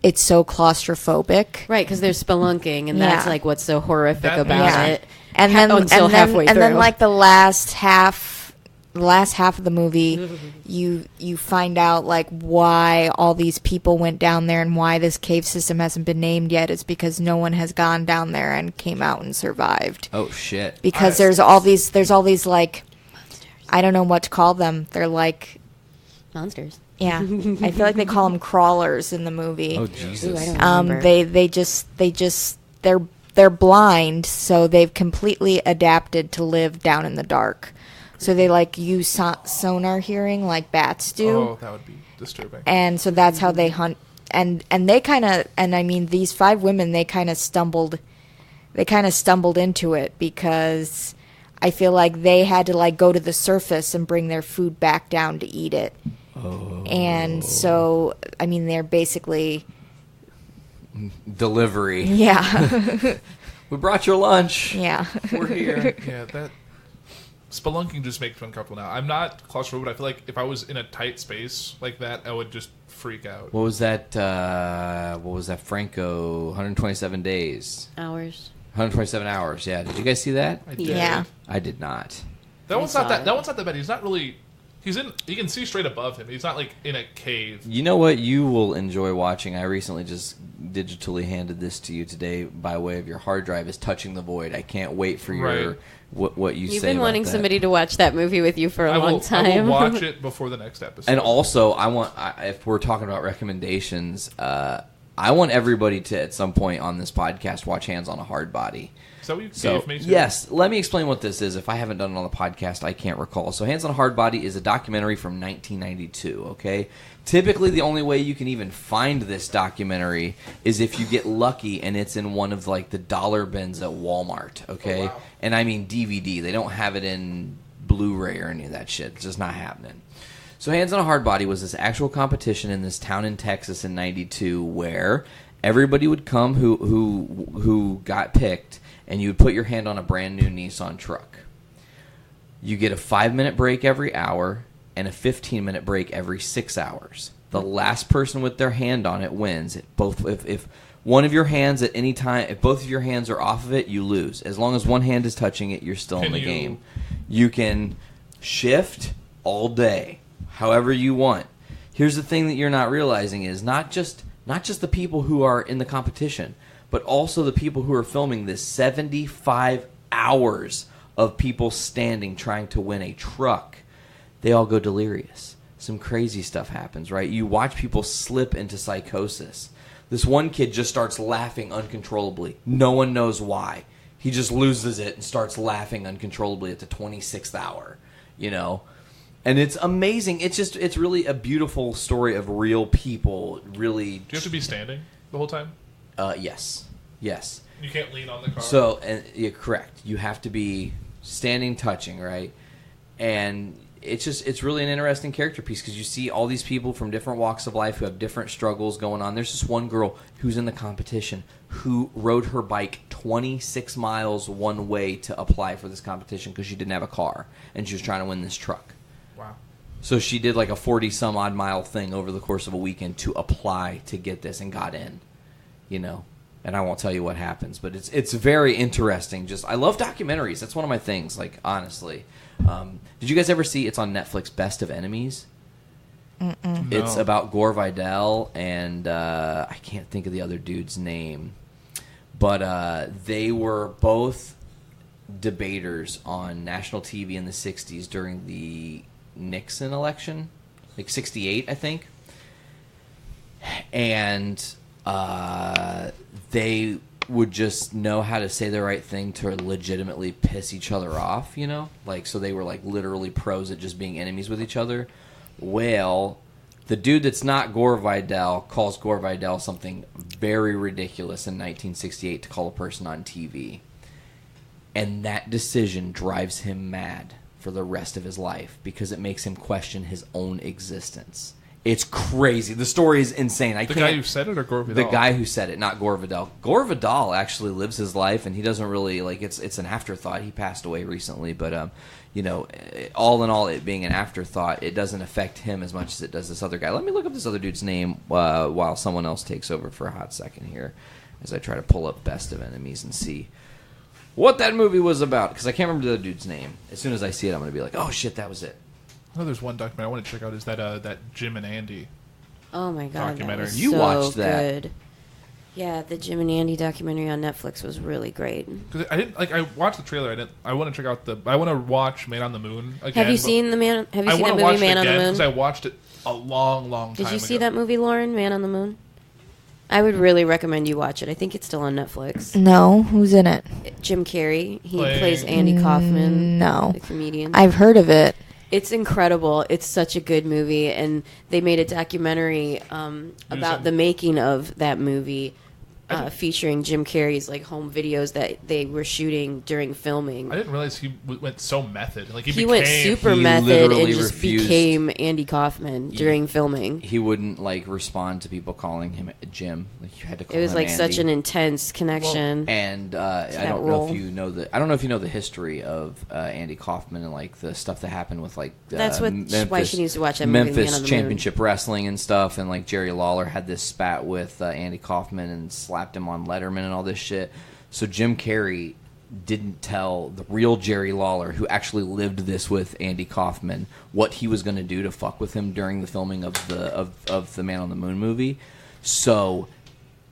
it's so claustrophobic. Right, because they're spelunking, and that's like what's so horrific about it. And then until halfway through. And then like the last half of the movie, you find out like why all these people went down there and why this cave system hasn't been named yet. It's because no one has gone down there and came out and survived. Oh shit! Because there's all these like monsters. I don't know what to call them. They're like monsters. Yeah, I feel like they call them crawlers in the movie. Oh Jesus! Ooh, I don't remember. They're blind, so they've completely adapted to live down in the dark. So they like use sonar hearing like bats do. Oh, that would be disturbing. And so that's how they hunt. And they kind of, and I mean, these 5 women, they kind of stumbled into it because I feel like they had to like go to the surface and bring their food back down to eat it. Oh. And so, I mean, they're basically delivery. Yeah. We brought your lunch. Yeah. We're here. Yeah, that spelunking just makes me uncomfortable now. I'm not claustrophobic. I feel like if I was in a tight space like that, I would just freak out. What was that? Franco, 127 days. Hours. 127 hours. Yeah. Did you guys see that? I did. Yeah. I did not. That one's not that bad. He's not really. You can see straight above him. He's not like in a cave. You know what you will enjoy watching? I recently just digitally handed this to you today by way of your hard drive. Is Touching the Void. I can't wait for your what you say. You've been about wanting that. somebody to watch that movie with you for a long time. I will watch it before the next episode. And also, if we're talking about recommendations, I want everybody to at some point on this podcast watch Hands on a Hard Body. Is that what you gave me? Too? Yes, let me explain what this is. If I haven't done it on the podcast, I can't recall. So Hands on a Hard Body is a documentary from 1992, okay? Typically, the only way you can even find this documentary is if you get lucky and it's in one of like the dollar bins at Walmart, okay? Oh, wow. And I mean DVD. They don't have it in Blu-ray or any of that shit. It's just not happening. So Hands on a Hard Body was this actual competition in this town in Texas in 92 where everybody would come who got picked, and you would put your hand on a brand new Nissan truck. You get a 5-minute break every hour and a 15-minute break every 6 hours. The last person with their hand on it wins. If one of your hands at any time, if both of your hands are off of it, you lose. As long as one hand is touching it, you're still in the game. You can shift all day, however you want. Here's the thing that you're not realizing is not just the people who are in the competition, but also the people who are filming this 75 hours of people standing trying to win a truck. They all go delirious. Some crazy stuff happens, right? You watch people slip into psychosis. This one kid just starts laughing uncontrollably. No one knows why. He just loses it and starts laughing uncontrollably at the 26th hour, you know? And it's amazing. It's really a beautiful story of real people. Really. Do you have to be standing the whole time? Yes. You can't lean on the car. So, and you're correct. You have to be standing, touching, right? And it's really an interesting character piece because you see all these people from different walks of life who have different struggles going on. There's this one girl who's in the competition who rode her bike 26 miles one way to apply for this competition because she didn't have a car and she was trying to win this truck. Wow. So she did like a 40-some-odd mile thing over the course of a weekend to apply to get this and got in, you know. And I won't tell you what happens, but it's very interesting. I love documentaries. That's one of my things, like, honestly. Did you guys ever see, it's on Netflix, Best of Enemies? Mm-mm. It's about Gore Vidal and I can't think of the other dude's name. But they were both debaters on national TV in the 60s during the Nixon election, like 68, I think. And they would just know how to say the right thing to legitimately piss each other off, you know? Like, so they were, like, literally pros at just being enemies with each other. Well, the dude that's not Gore Vidal calls Gore Vidal something very ridiculous in 1968 to call a person on TV. And that decision drives him mad for the rest of his life because it makes him question his own existence. It's crazy. The story is insane. The guy who said it or Gore Vidal? The guy who said it, not Gore Vidal. Gore Vidal actually lives his life, and he doesn't really, like, it's an afterthought. He passed away recently, but, you know, all in all, it being an afterthought, it doesn't affect him as much as it does this other guy. Let me look up this other dude's name while someone else takes over for a hot second here as I try to pull up Best of Enemies and see what that movie was about, because I can't remember the other dude's name. As soon as I see it, I'm going to be like, oh, shit, that was it. Oh, there's one documentary I want to check out. Is that Jim and Andy? Oh my god, documentary. that was You so watched that? Good. Yeah, the Jim and Andy documentary on Netflix was really great. Because I watched the trailer. I want to check out I want to watch Man on the Moon again. Have you seen that movie, Man on the Moon? Because I watched it a long time ago. Did you see that movie, Lauren, Man on the Moon? I would really recommend you watch it. I think it's still on Netflix. No, who's in it? Jim Carrey. He plays Andy Kaufman. No, the comedian. I've heard of it. It's incredible. It's such a good movie, and they made a documentary about the making of that movie, featuring Jim Carrey's like home videos that they were shooting during filming. I didn't realize he went so method. Like he went super method and just became Andy Kaufman during filming. He wouldn't like respond to people calling him Jim. Like you had to call him It was like Andy. such an intense connection. Well, and I don't know if you know the history of Andy Kaufman and like the stuff that happened with like that's what Memphis, why she needs to watch that movie, Memphis Man on the Championship Wrestling and stuff, and like Jerry Lawler had this spat with Andy Kaufman and slapped him on Letterman and all this shit. So Jim Carrey didn't tell the real Jerry Lawler, who actually lived this with Andy Kaufman, what he was going to do to fuck with him during the filming of the Man on the Moon movie. So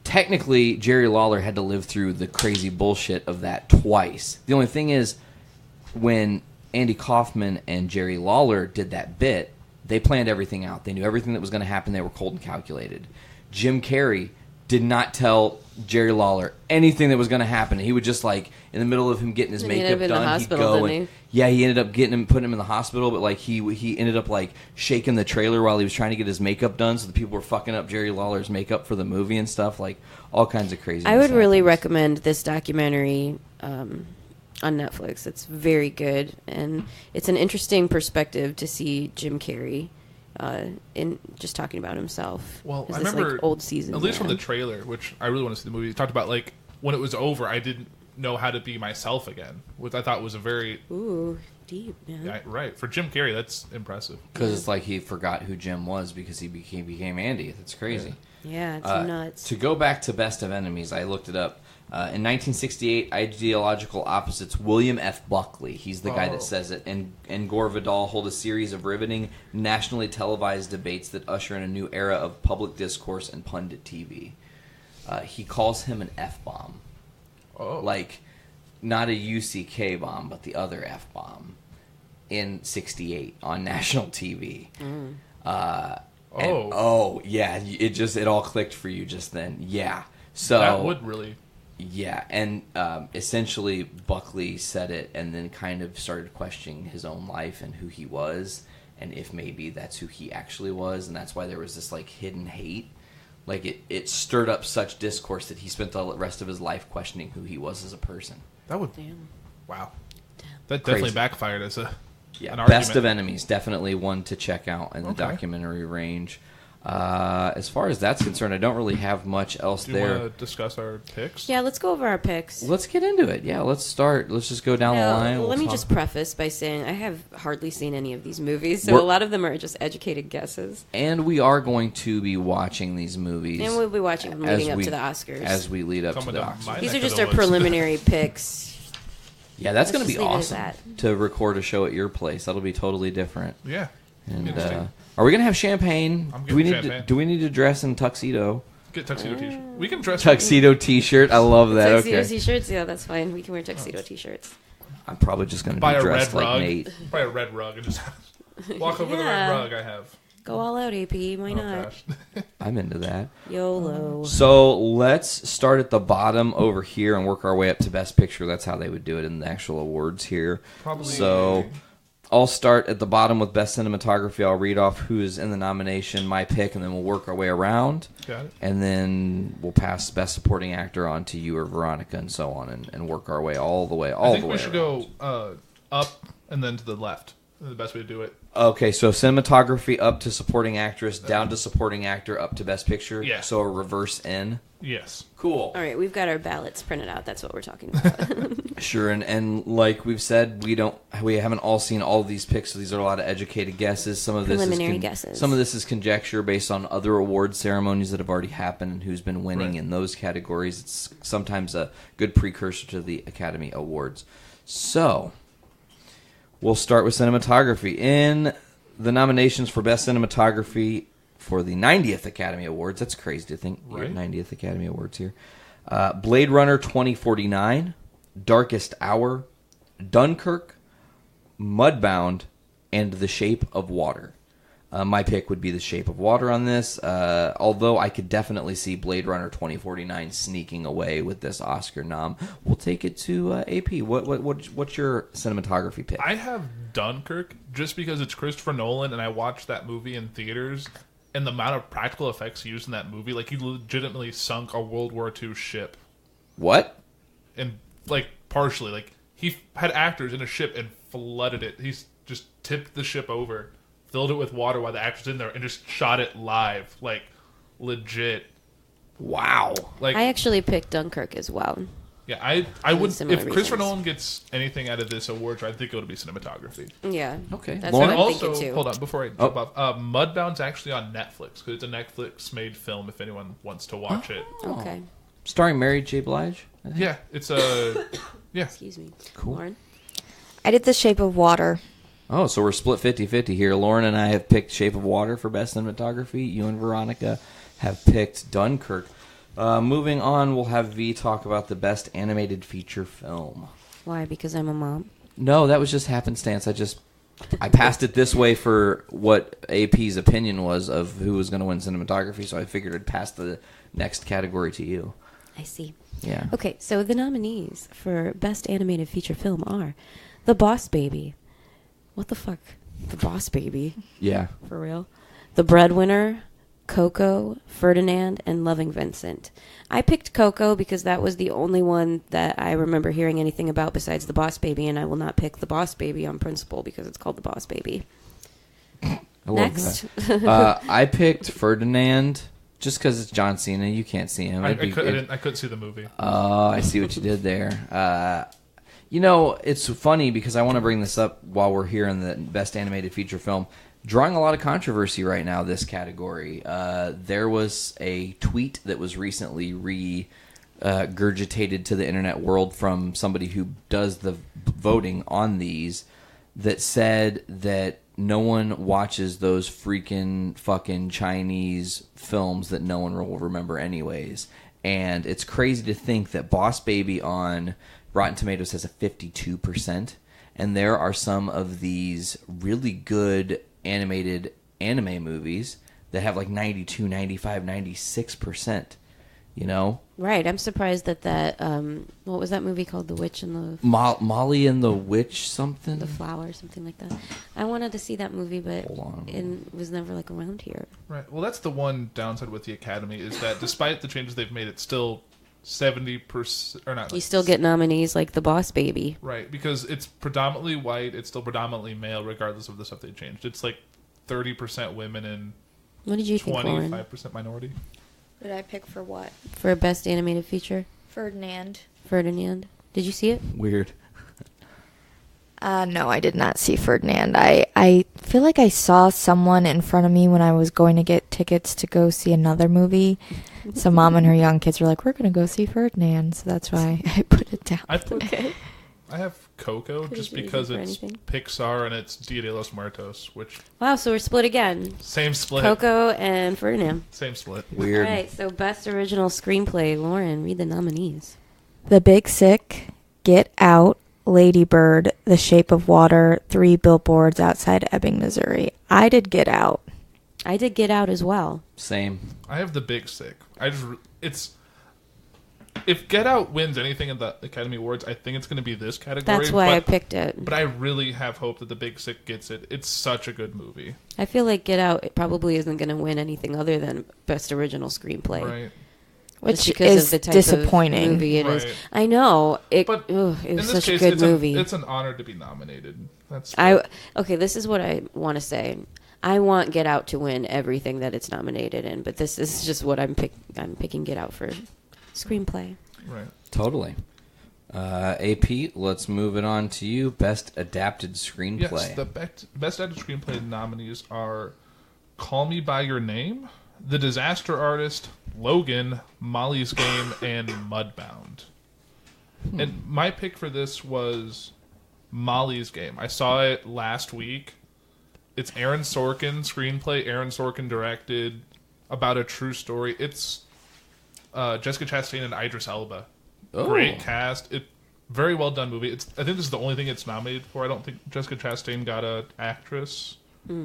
technically, Jerry Lawler had to live through the crazy bullshit of that twice. The only thing is, when Andy Kaufman and Jerry Lawler did that bit, they planned everything out. They knew everything that was going to happen. They were cold and calculated. Jim Carrey did not tell Jerry Lawler anything that was going to happen. He would just like in the middle of him getting his makeup done, he'd go and he ended up putting him in the hospital. But like he ended up like shaking the trailer while he was trying to get his makeup done, so the people were fucking up Jerry Lawler's makeup for the movie and stuff. Like all kinds of crazy. I would really recommend this documentary on Netflix. It's very good, and it's an interesting perspective to see Jim Carrey. In just talking about himself. Well, I this, remember like, old season, at least from the trailer, which I really want to see the movie. He talked about like when it was over, I didn't know how to be myself again, which I thought was a very deep, man. Yeah, right. For Jim Carrey, that's impressive. Because it's like he forgot who Jim was because he became Andy. That's crazy. Yeah, it's nuts. To go back to Best of Enemies, I looked it up. In 1968, ideological opposites William F. Buckley, he's the guy that says it, and Gore Vidal hold a series of riveting, nationally televised debates that usher in a new era of public discourse and pundit TV. He calls him an F-bomb. Oh. Like, not a UCK bomb, but the other F-bomb in 68 on national TV. It all clicked for you just then. Yeah. So that would really... Yeah, and essentially Buckley said it and then kind of started questioning his own life and who he was and if maybe that's who he actually was, and that's why there was this like hidden hate. Like it stirred up such discourse that he spent the rest of his life questioning who he was as a person. That would... Wow. That definitely backfired as an argument. Best of Enemies, definitely one to check out in the documentary range. As far as that's concerned, I don't really have much else there. Do you want to discuss our picks? Yeah, let's go over our picks. Let's get into it. Yeah, let's start. Let's just go down the line. Let me just preface by saying I have hardly seen any of these movies, so a lot of them are just educated guesses. And we are going to be watching these movies. And we'll be watching them leading up to the Oscars. As we lead up to the Oscars. These are just our preliminary picks. Yeah, that's going to be awesome to record a show at your place. That'll be totally different. Yeah. And are we going to have champagne? I'm Do we need champagne. do we need to dress in tuxedo? Get tuxedo t-shirt. We can dress Tuxedo t-shirt. I love that. Tuxedo Okay. t-shirts, yeah, that's fine. We can wear tuxedo t-shirts. I'm probably just going to buy be a dressed red like rug. Nate. Buy a red rug and just walk over the red rug I have. Go all out, AP. Why not? I'm into that. YOLO. So let's start at the bottom over here and work our way up to Best Picture. That's how they would do it in the actual awards here. Probably. So I'll start at the bottom with Best Cinematography. I'll read off who is in the nomination, my pick, and then we'll work our way around. Got it. And then we'll pass Best Supporting Actor on to you or Veronica and so on and work our way all the way I think we should go up and then to the left. The best way to do it. Okay, so cinematography up to supporting actress, down to supporting actor, up to Best Picture. Yeah. So a reverse N. Yes. Cool. All right, we've got our ballots printed out. That's what we're talking about. Sure, and like we've said, we haven't all seen all of these picks, so these are a lot of educated guesses. Some of this Preliminary is guesses. Some of this is conjecture based on other award ceremonies that have already happened and who's been winning in those categories. It's sometimes a good precursor to the Academy Awards. So we'll start with cinematography. In the nominations for Best Cinematography for the 90th Academy Awards, that's crazy to think, Right. 90th Academy Awards here. Blade Runner 2049, Darkest Hour, Dunkirk, Mudbound, and The Shape of Water. My pick would be The Shape of Water on this, although I could definitely see Blade Runner 2049 sneaking away with this Oscar nom. We'll take it to AP. What's your cinematography pick? I have Dunkirk just because it's Christopher Nolan, and I watched that movie in theaters, and the amount of practical effects used in that movie, like he legitimately sunk a World War II ship. What? And like partially, like he had actors in a ship and flooded it. He's just tipped the ship over, filled it with water while the actors in there, and just shot it live, like legit. Wow. Like I actually picked Dunkirk as well. Yeah, I would. Similar If Christopher reasons. Nolan gets anything out of this award, I think it would be cinematography. Yeah. Okay. That's Lauren? what I'm Also, thinking too. hold on before I jump off. Mudbound's actually on Netflix because it's a Netflix-made film. If anyone wants to watch it, Okay. Starring Mary J. Blige? I think. yeah, it's a yeah. Excuse me. Cool. Lauren? I did The Shape of Water. Oh, so we're split 50-50 here. Lauren and I have picked Shape of Water for Best Cinematography. You and Veronica have picked Dunkirk. Moving on, we'll have V talk about the Best Animated Feature Film. Why? Because I'm a mom. No, that was just happenstance. I passed it this way for what AP's opinion was of who was going to win cinematography, so I figured I'd pass the next category to you. I see. Yeah. Okay, so the nominees for Best Animated Feature Film are The Boss Baby. What the fuck? The Boss Baby? Yeah. For real? The Breadwinner, Coco, Ferdinand, and Loving Vincent. I picked Coco because that was the only one that I remember hearing anything about besides The Boss Baby, and I will not pick The Boss Baby on principle because it's called The Boss Baby. I love Next. that. I picked Ferdinand just because it's John Cena. You can't see him. I couldn't see the movie. Oh, I see what you did there. You know, it's funny because I want to bring this up while we're here in the Best Animated Feature Film. Drawing a lot of controversy right now, this category. There was a tweet that was recently regurgitated to the internet world from somebody who does the voting on these that said that no one watches those freaking fucking Chinese films that no one will remember anyways. And it's crazy to think that Boss Baby on Rotten Tomatoes has a 52%. And there are some of these really good animated anime movies that have like 92, 95, 96%. You know? Right. I'm surprised that what was that movie called? The Witch and the... Molly and the Witch something? The Flower, something like that. I wanted to see that movie, but it was never like around here. Right. Well, that's the one downside with the Academy is that despite the changes they've made, it's still 70% or not. You still get nominees like The Boss Baby. Right, because it's predominantly white, it's still predominantly male, regardless of the stuff they changed. It's like 30% women and What did you think, Lauren? 25% minority. What did I pick for what? For Best Animated Feature? Ferdinand. Ferdinand. Did you see it? Weird. No, I did not see Ferdinand. I feel like I saw someone in front of me when I was going to get tickets to go see another movie. Mom and her young kids were like, we're going to go see Ferdinand. So that's why I put it down. I put I have Coco just be because easy for it's anything. Pixar and it's Dia de los Muertos, which Wow, so we're split again. same split. Coco and Ferdinand. Same split. Weird. All right, so best original screenplay. Lauren, read the nominees. The Big Sick, Get Out, Lady Bird, The Shape of Water, 3 Billboards Outside Ebbing, Missouri. I did Get Out. I did Get Out as well. Same. I have The Big Sick. It's if Get Out wins anything in the Academy Awards, I think it's going to be this category. That's why I picked it. But I really have hope that The Big Sick gets it. It's such a good movie. I feel like Get Out it probably isn't going to win anything other than best original screenplay. Right. Which because is of the type disappointing. Of movie it is. Right. I know. It But was in this such case, a good it's movie. It's an honor to be nominated. That's Okay, this is what I want to say. I want Get Out to win everything that it's nominated in, but this is just what I'm picking Get Out for screenplay. right. Totally. AP, let's move it on to you. Best adapted screenplay. Yes, the best adapted screenplay nominees are Call Me By Your Name, The Disaster Artist, Logan, Molly's Game, and Mudbound. And my pick for this was Molly's Game. I saw it last week. It's Aaron Sorkin screenplay. Aaron Sorkin directed, about a true story. It's Jessica Chastain and Idris Elba. Oh. Great cast. Very well done movie. I think this is the only thing it's nominated for. I don't think Jessica Chastain got an actress.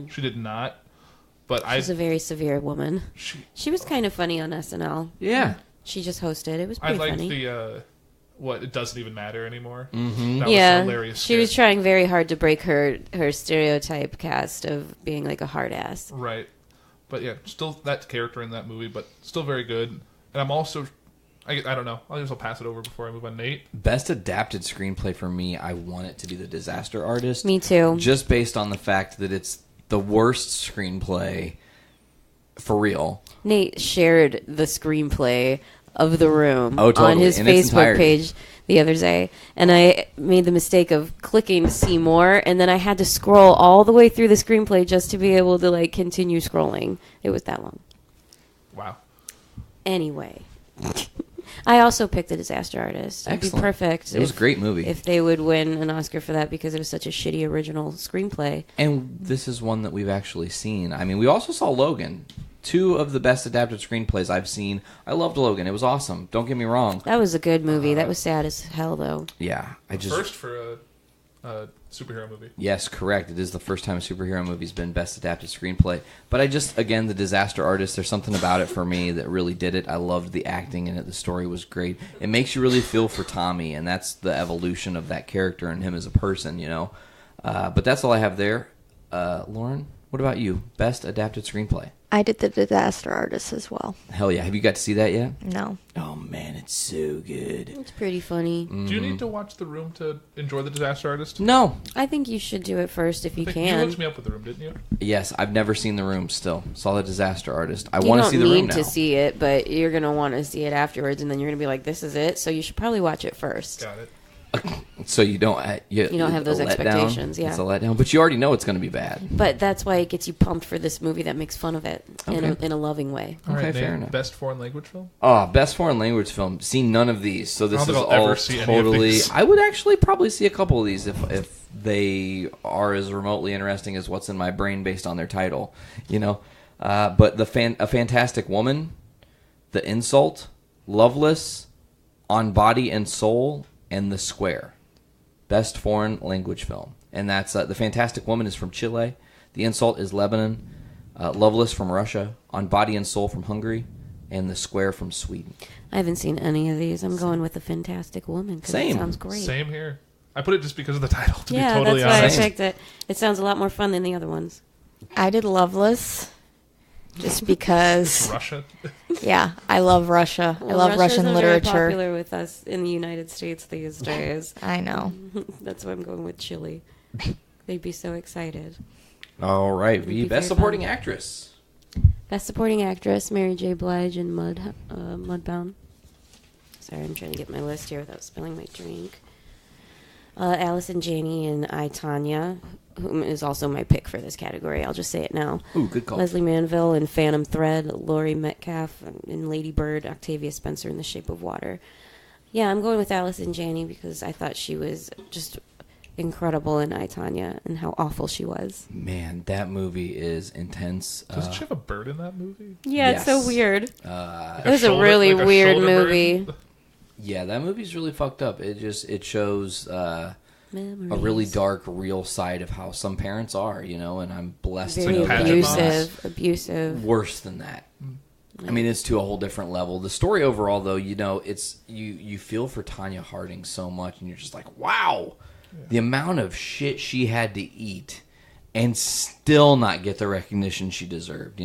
She did not. But She's a very severe woman. She was kind of funny on SNL. Yeah. She just hosted. It was I pretty liked funny. the it doesn't even matter anymore. Mm-hmm. That was Yeah, a hilarious. she was trying very hard to break her stereotype cast of being like a hard ass. Right. But yeah, still that character in that movie, but still very good. And I'm also, I don't know. I'll pass it over before I move on. Nate. Best adapted screenplay for me, I want it to be The Disaster Artist. Me too. Just based on the fact that it's the worst screenplay for real. Nate shared the screenplay of The Room totally. on his In its Facebook entirety. page the other day, and I made the mistake of clicking to see more, and then I had to scroll all the way through the screenplay just to be able to like continue scrolling. It was that long. Wow. Anyway, I also picked The Disaster Artist. It'd be Excellent. perfect. It was a great movie. If they would win an Oscar for that because it was such a shitty original screenplay. And this is one that we've actually seen. I mean, we also saw Logan. 2 of the best adapted screenplays I've seen. I loved Logan. It was awesome. Don't get me wrong. That was a good movie. That was sad as hell, though. Yeah. First for a superhero movie. Yes, correct. It is the first time a superhero movie's been best adapted screenplay. But again, The Disaster Artist, there's something about it for me that really did it. I loved the acting in it. The story was great. It makes you really feel for Tommy, and that's the evolution of that character and him as a person, you know. But that's all I have there. Lauren, what about you? Best adapted screenplay? I did The Disaster Artist as well. Hell yeah. Have you got to see that yet? No. Oh, man, it's so good. It's pretty funny. Mm-hmm. Do you need to watch The Room to enjoy The Disaster Artist? No. I think you should do it first if you You can. hooked me up with The Room, didn't you? Yes, I've never seen The Room still. Saw The Disaster Artist. I You want to don't see The Room need now. to see it, but you're going to want to see it afterwards, and then you're going to be like, this is it, so you should probably watch it first. Got it. So you don't have those a letdown. expectations, yeah. It's a letdown, but you already know it's going to be bad. But that's why it gets you pumped for this movie that makes fun of it in a loving way. All right, Okay, fair Nate, enough. Best foreign language film? Oh, best foreign language film. Seen none of these, so this I don't is think I'll all ever see any of totally. these. I would actually probably see a couple of these if they are as remotely interesting as what's in my brain based on their title, you know. But a Fantastic Woman, The Insult, Loveless, On Body and Soul, and The Square. Best foreign language film. And that's The Fantastic Woman is from Chile. The Insult is Lebanon. Loveless from Russia. On Body and Soul from Hungary. And The Square from Sweden. I haven't seen any of these. I'm going with The Fantastic Woman because it Same. sounds great. Same here. I put it just because of the title, to be Yeah, totally that's why honest. I picked it. It sounds a lot more fun than the other ones. I did Loveless just because. Russia. Yeah, I love Russia. I love Russia's Russian not literature. Very popular with us in the United States these days. I know. That's why I'm going with Chile. They'd be so excited. All right, It'd V. be Best very Supporting fun. Actress. Best Supporting Actress, Mary J. Blige in Mudbound. Sorry, I'm trying to get my list here without spilling my drink. Allison Janney in I, Tonya, whom is also my pick for this category. I'll just say it now. Ooh, good call. Leslie Manville in Phantom Thread, Laurie Metcalf in Lady Bird, Octavia Spencer in The Shape of Water. Yeah, I'm going with Allison Janney because I thought she was just incredible in I, Tonya and how awful she was. Man, that movie is intense. Doesn't she have a bird in that movie? Yeah, yes. It's so weird. Like it was a really weird shoulder movie. bird? Yeah, that movie's really fucked up. It shows a Memories. really dark, real side of how some parents are, and I'm blessed Very to know that abusive. worse than that. I mean, it's to a whole different level. The story overall, though, it's you feel for Tonya Harding so much, and you're just like, wow, the amount of shit she had to eat and still not get the recognition she deserved.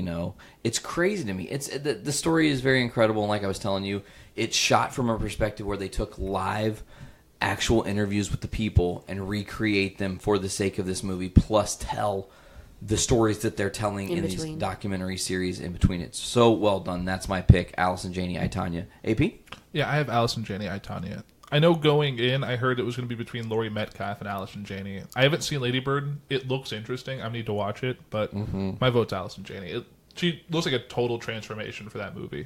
It's crazy to me. It's the story is very incredible, and like I was telling you, it's shot from a perspective where they took live, actual interviews with the people and recreate them for the sake of this movie, plus tell the stories that they're telling in these documentary series in between. It's so well done. That's my pick. Allison Janney, I, Tonya. AP? Yeah, I have Allison Janney, I, Tonya. I know going in, I heard it was going to be between Laurie Metcalf and Allison Janney. I haven't seen Lady Bird. It looks interesting. I need to watch it, but my vote's Allison Janney. She looks like a total transformation for that movie.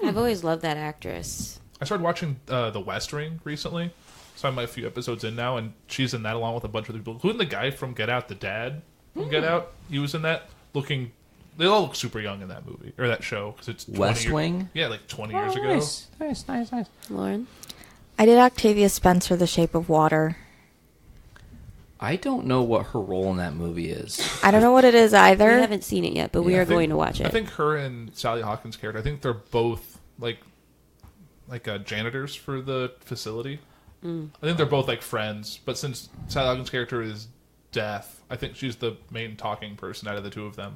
I've always loved that actress. I started watching The West Wing recently, so I'm a few episodes in now, and she's in that along with a bunch of people, including the guy from Get Out, the dad from Get Out. He was in that. They all look super young in that movie or that show because it's 20 West Wing. Yeah, like 20 years ago. Nice. Lauren, I did Octavia Spencer, The Shape of Water. I don't know what her role in that movie is. I don't know what it is either. We haven't seen it yet, but we are going to watch it. I think her and Sally Hawkins' character, I think they're both like janitors for the facility. I think they're both like friends, but since Sally Hawkins' character is deaf, I think she's the main talking person out of the two of them.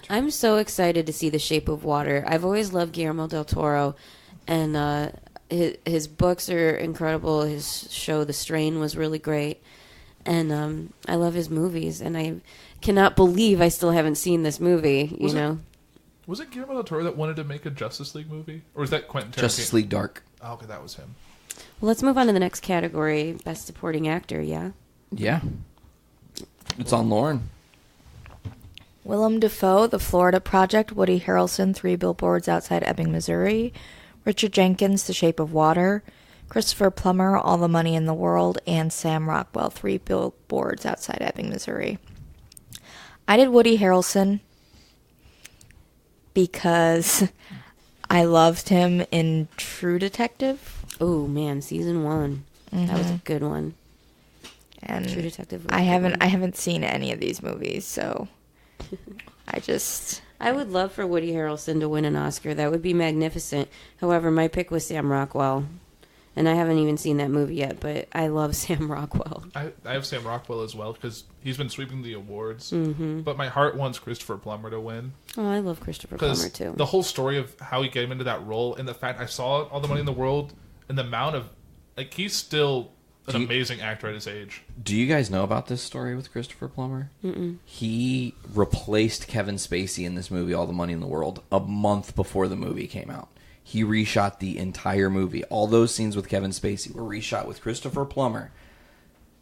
I'm so excited to see The Shape of Water. I've always loved Guillermo del Toro, and his books are incredible. His show, The Strain, was really great. And I love his movies, and I cannot believe I still haven't seen this movie, Was it Guillermo del Toro that wanted to make a Justice League movie? Or was that Quentin Tarantino? Justice League Dark. Oh, okay, that was him. Well, let's move on to the next category, Best Supporting Actor, yeah? Yeah. It's on Lauren. Willem Dafoe, The Florida Project, Woody Harrelson, 3 Billboards Outside Ebbing, Missouri, Richard Jenkins, The Shape of Water, Christopher Plummer, All the Money in the World, and Sam Rockwell, 3 Billboards Outside Ebbing, Missouri. I did Woody Harrelson because I loved him in True Detective. Oh man, season 1. That was a good one. And True Detective. I haven't seen any of these movies, so I would love for Woody Harrelson to win an Oscar. That would be magnificent. However, my pick was Sam Rockwell. And I haven't even seen that movie yet, but I love Sam Rockwell. I have Sam Rockwell as well because he's been sweeping the awards. But my heart wants Christopher Plummer to win. Oh, I love Christopher Plummer too. The whole story of how he came into that role and the fact I saw All the Money in the World and the amount of he's still an amazing actor at his age. Do you guys know about this story with Christopher Plummer? Mm-mm. He replaced Kevin Spacey in this movie, All the Money in the World, a month before the movie came out. He reshot the entire movie. All those scenes with Kevin Spacey were reshot with Christopher Plummer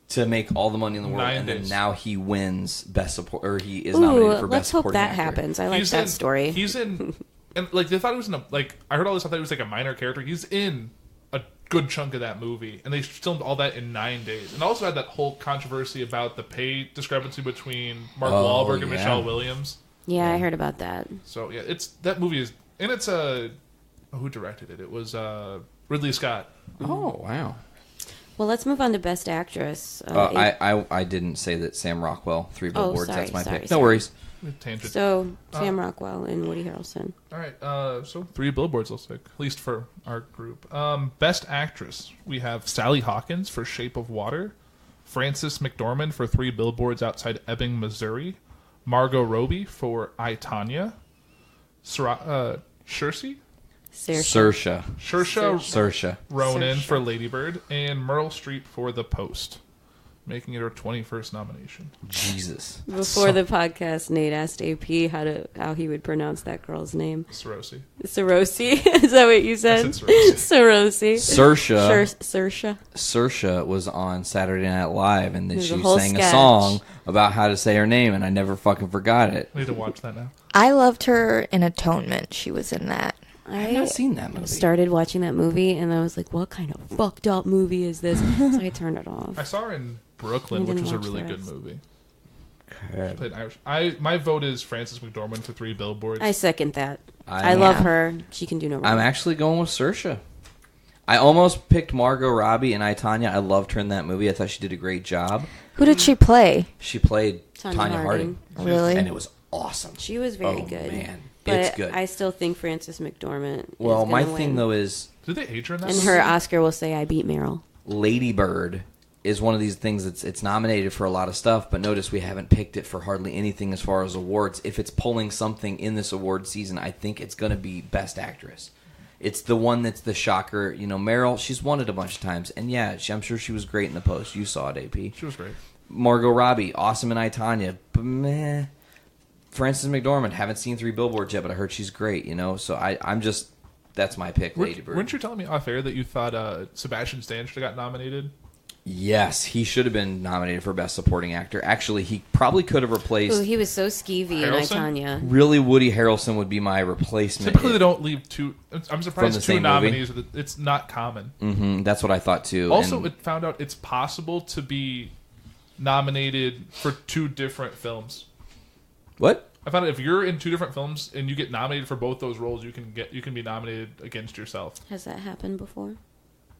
to make All the Money in the World. 9 and days. then now he wins Best Support, or he is nominated for Best Supporting Let's hope that Actor. happens. I like that story. He's in, and they thought it was I heard all this. I thought it was like a minor character. He's in a good chunk of that movie, and they filmed all that in 9 days. And also had that whole controversy about the pay discrepancy between Mark Wahlberg and Michelle Williams. Yeah, I heard about that. So yeah, that movie is, and it's who directed it? It was Ridley Scott. Oh wow. Well, let's move on to Best Actress. I didn't say that Sam Rockwell, 3 Billboards. Sorry, that's my pick. sorry. No worries. Tangent. So Sam Rockwell and Woody Harrelson. All right, so 3 Billboards looks like, at least for our group. Best Actress, we have Sally Hawkins for Shape of Water, Frances McDormand for 3 Billboards Outside Ebbing, Missouri, Margot Robbie for I, Tonya, Saoirse Ronan for Lady Bird, and Meryl Streep for The Post, making it her 21st nomination. Jesus. Before the podcast, Nate asked AP how he would pronounce that girl's name. Saoirse. Saoirse? Is that what you said? I said Saoirse. Saoirse was on Saturday Night Live, and then she sang sketch. a song about how to say her name, and I never fucking forgot it. I need to watch that now. I loved her in Atonement. She was in that. I've not seen that movie. Started watching that movie, and I was like, what kind of fucked up movie is this? So I turned it off. I saw her in Brooklyn, which was a really good movie. Okay. She played Irish. My vote is Frances McDormand for 3 Billboards. I second that. I love her. She can do no wrong. I'm actually going with Saoirse. I almost picked Margot Robbie and I, Tonya. I loved her in that movie. I thought she did a great job. Who did she play? She played Tonya Tonya Harding. Really? And it was awesome. She was very good. Man, but it's good. I still think Frances McDormand. Well, is my gonna thing win. though is, Did they age her in that? And movie? her Oscar will say, "I beat Meryl." Lady Bird is one of these things that's it's nominated for a lot of stuff, but notice we haven't picked it for hardly anything as far as awards. If it's pulling something in this award season, I think it's going to be Best Actress. It's the one that's the shocker. You know, Meryl, she's won it a bunch of times, and yeah, I'm sure she was great in The Post. You saw it, AP. She was great. Margot Robbie, awesome in I, Tonya, but meh. Frances McDormand, haven't seen 3 Billboards yet, but I heard she's great. You know, so I'm just that's my pick, Lady Bird. Weren't you telling me off air that you thought Sebastian Stan should have got nominated? Yes, he should have been nominated for Best Supporting Actor. Actually, he probably could have replaced... Ooh, he was so skeevy in I, Tonya. Really, Woody Harrelson would be my replacement. Typically, they don't leave 2... I'm surprised 2 nominees. Movie. It's not common. Mm-hmm, that's what I thought, too. Also, it found out it's possible to be nominated for 2 different films. What? I found out if you're in 2 different films and you get nominated for both those roles, you can be nominated against yourself. Has that happened before?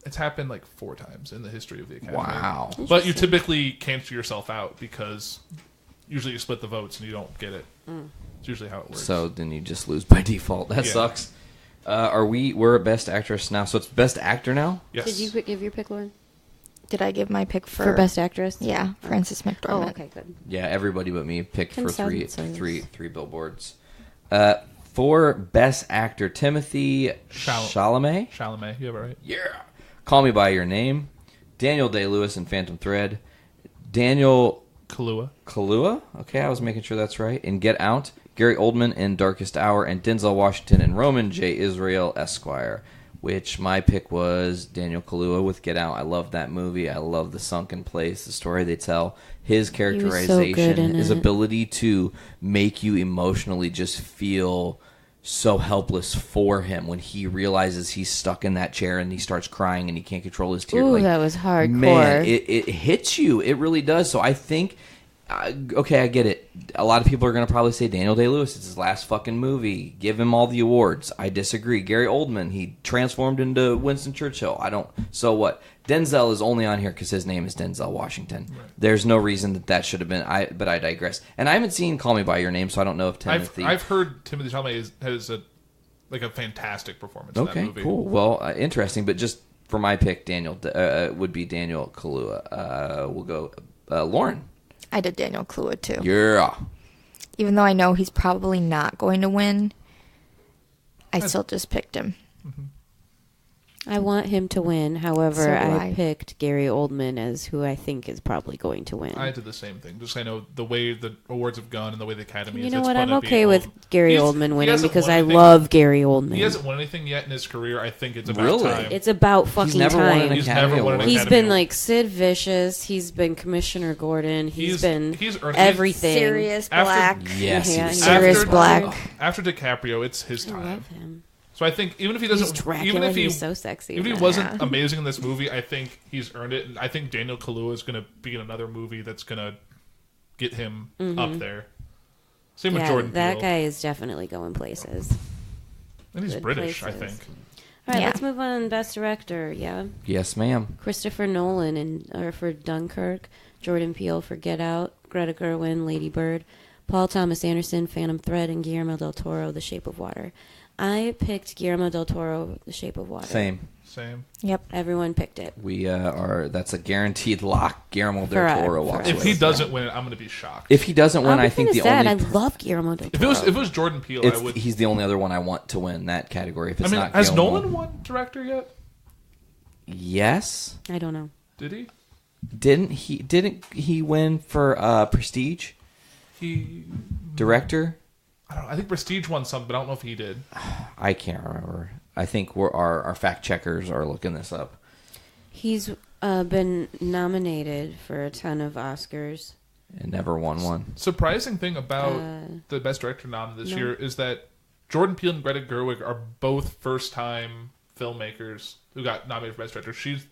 It's happened like 4 times in the history of the Academy. Wow. But you typically cancel yourself out because usually you split the votes and you don't get it. It's usually how it works. So then you just lose by default. That sucks. We're at Best Actress now, so it's Best Actor now? Yes. Did you give your pick, Lauren? Did I give my pick for Best Actress? Yeah, Frances McDormand. Oh, okay, good. Yeah, everybody but me picked for three Billboards. For Best Actor, Timothy Chalamet. Chalamet, you have it right. Yeah. Call Me By Your Name. Daniel Day-Lewis in Phantom Thread. Daniel Kaluuya. Okay, I was making sure that's right. In Get Out. Gary Oldman in Darkest Hour. And Denzel Washington in Roman J. Israel, Esquire. Which my pick was Daniel Kaluuya with Get Out. I love that movie. I love the sunken place, the story they tell. His characterization, his ability to make you emotionally just feel so helpless for him when he realizes he's stuck in that chair and he starts crying and he can't control his tears. Ooh, that was hardcore. Man, it hits you. It really does. So I think, okay, I get it. A lot of people are going to probably say Daniel Day-Lewis, it's his last fucking movie. Give him all the awards. I disagree. Gary Oldman, he transformed into Winston Churchill. So what? Denzel is only on here because his name is Denzel Washington. Right. There's no reason that should have been. But I digress. And I haven't seen Call Me By Your Name, so I don't know if Timothy... I've heard Timothy Chalamet has a fantastic performance in that movie. Okay, cool. Well, interesting. But just for my pick, Daniel would be Daniel Kaluuya. We'll go Lauren. I did Daniel Kaluuya too. Yeah. Even though I know he's probably not going to win, I still just picked him. Mm-hmm. I want him to win. However, So do I I. picked Gary Oldman as who I think is probably going to win. I did the same thing. Just I know the way the awards have gone and the way the Academy You is. know it's what? I'm gonna be okay with Gary Oldman winning hasn't because won I anything. love Gary Oldman. He hasn't won anything yet in his career. I think it's about Really? time. It's about fucking time. He's never won an He's Academy been Award. like Sid Vicious. He's been Commissioner Gordon. He's earned everything. Sirius Black. Yes, Yeah, Sirius Black. After DiCaprio, it's his time. I love him. So I think even if he doesn't, He's Dracula, even if he's so sexy. even if he Yeah. wasn't amazing in this movie, I think he's earned it. And I think Daniel Kaluuya is going to be in another movie that's going to get him up there. Same with Jordan that Peele. guy is definitely going places. And he's Good British, places. I think. All right, Yeah. let's move on. Best Director, yeah. Yes, ma'am. Christopher Nolan for Dunkirk, Jordan Peele for Get Out, Greta Gerwig, Lady Bird, Paul Thomas Anderson, Phantom Thread, and Guillermo del Toro, The Shape of Water. I picked Guillermo del Toro, The Shape of Water. Same. Yep. Everyone picked it. We that's a guaranteed lock. Guillermo del Toro walks If away. he doesn't win it, I'm going to be shocked. If he doesn't win, I think the sad. only... I love Guillermo del If Toro. it was Jordan Peele, I would. He's the only other one I want to win that category. If it's not has Guillermo. Nolan won director yet? Yes. I don't know. Did he? Didn't he win for Prestige? He Director? I don't know. I think Prestige won something, but I don't know if he did. I can't remember. I think our fact checkers are looking this up. He's been nominated for a ton of Oscars. And never won one. Surprising thing about the Best Director nom this year is that Jordan Peele and Greta Gerwig are both first-time filmmakers who got nominated for Best Director. She's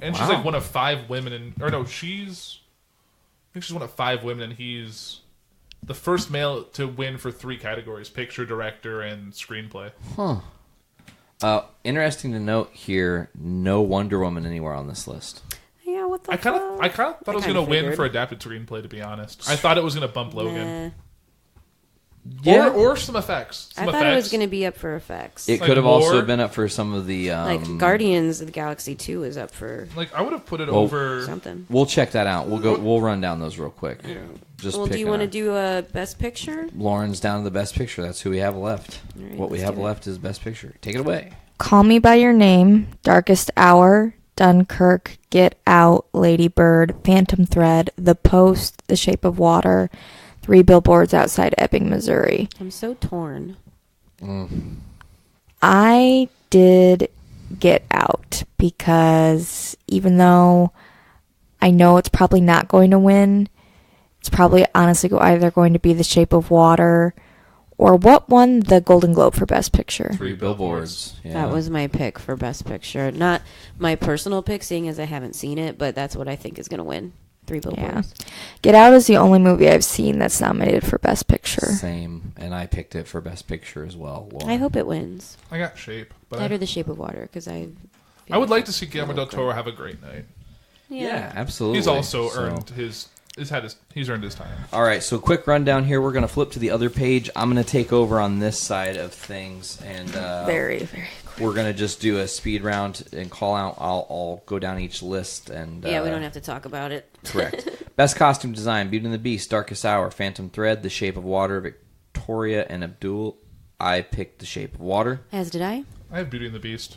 like one of 5 women I think she's one of 5 women, and he's the first male to win for 3 categories: picture, director, and screenplay. Interesting to note here, no Wonder Woman anywhere on this list. Yeah, what the I kind of thought it was going to win for adapted screenplay, to be honest. I thought it was going to bump Logan. Yeah. Or some effects. I thought it was going to be up for effects. It could have also been up for some of the... like Guardians of the Galaxy 2 is up for... Like, I would have put it over... something. We'll check that out. We'll run down those real quick. Yeah. Do you want to do a Best Picture? Lauren's down to the Best Picture. That's who we have left. Right, what we have left is Best Picture. Take it away. Call Me By Your Name, Darkest Hour, Dunkirk, Get Out, Lady Bird, Phantom Thread, The Post, The Shape of Water, 3 Billboards Outside Ebbing, Missouri. I'm so torn. I did Get Out because even though I know it's probably not going to win, it's probably honestly either going to be The Shape of Water or what won the Golden Globe for Best Picture? 3 Billboards. Yeah. That was my pick for Best Picture. Not my personal pick, seeing as I haven't seen it, but that's what I think is going to win. 3 Billboards. Yeah. Get Out is the only movie I've seen that's nominated for Best Picture. Same, and I picked it for Best Picture as well. I hope it wins. I got Shape. But That or The Shape of Water, because I would like to see Guillermo del Toro have a great night. Yeah, absolutely. He's also earned he's earned his time. All right, so quick rundown here. We're going to flip to the other page. I'm going to take over on this side of things, and very, very quick. We're going to just do a speed round and call out. I'll go down each list, and we don't have to talk about it. Correct. Best costume design: Beauty and the Beast, Darkest Hour, Phantom Thread, The Shape of Water, Victoria and Abdul. I picked The Shape of Water. As did I. I have Beauty and the Beast.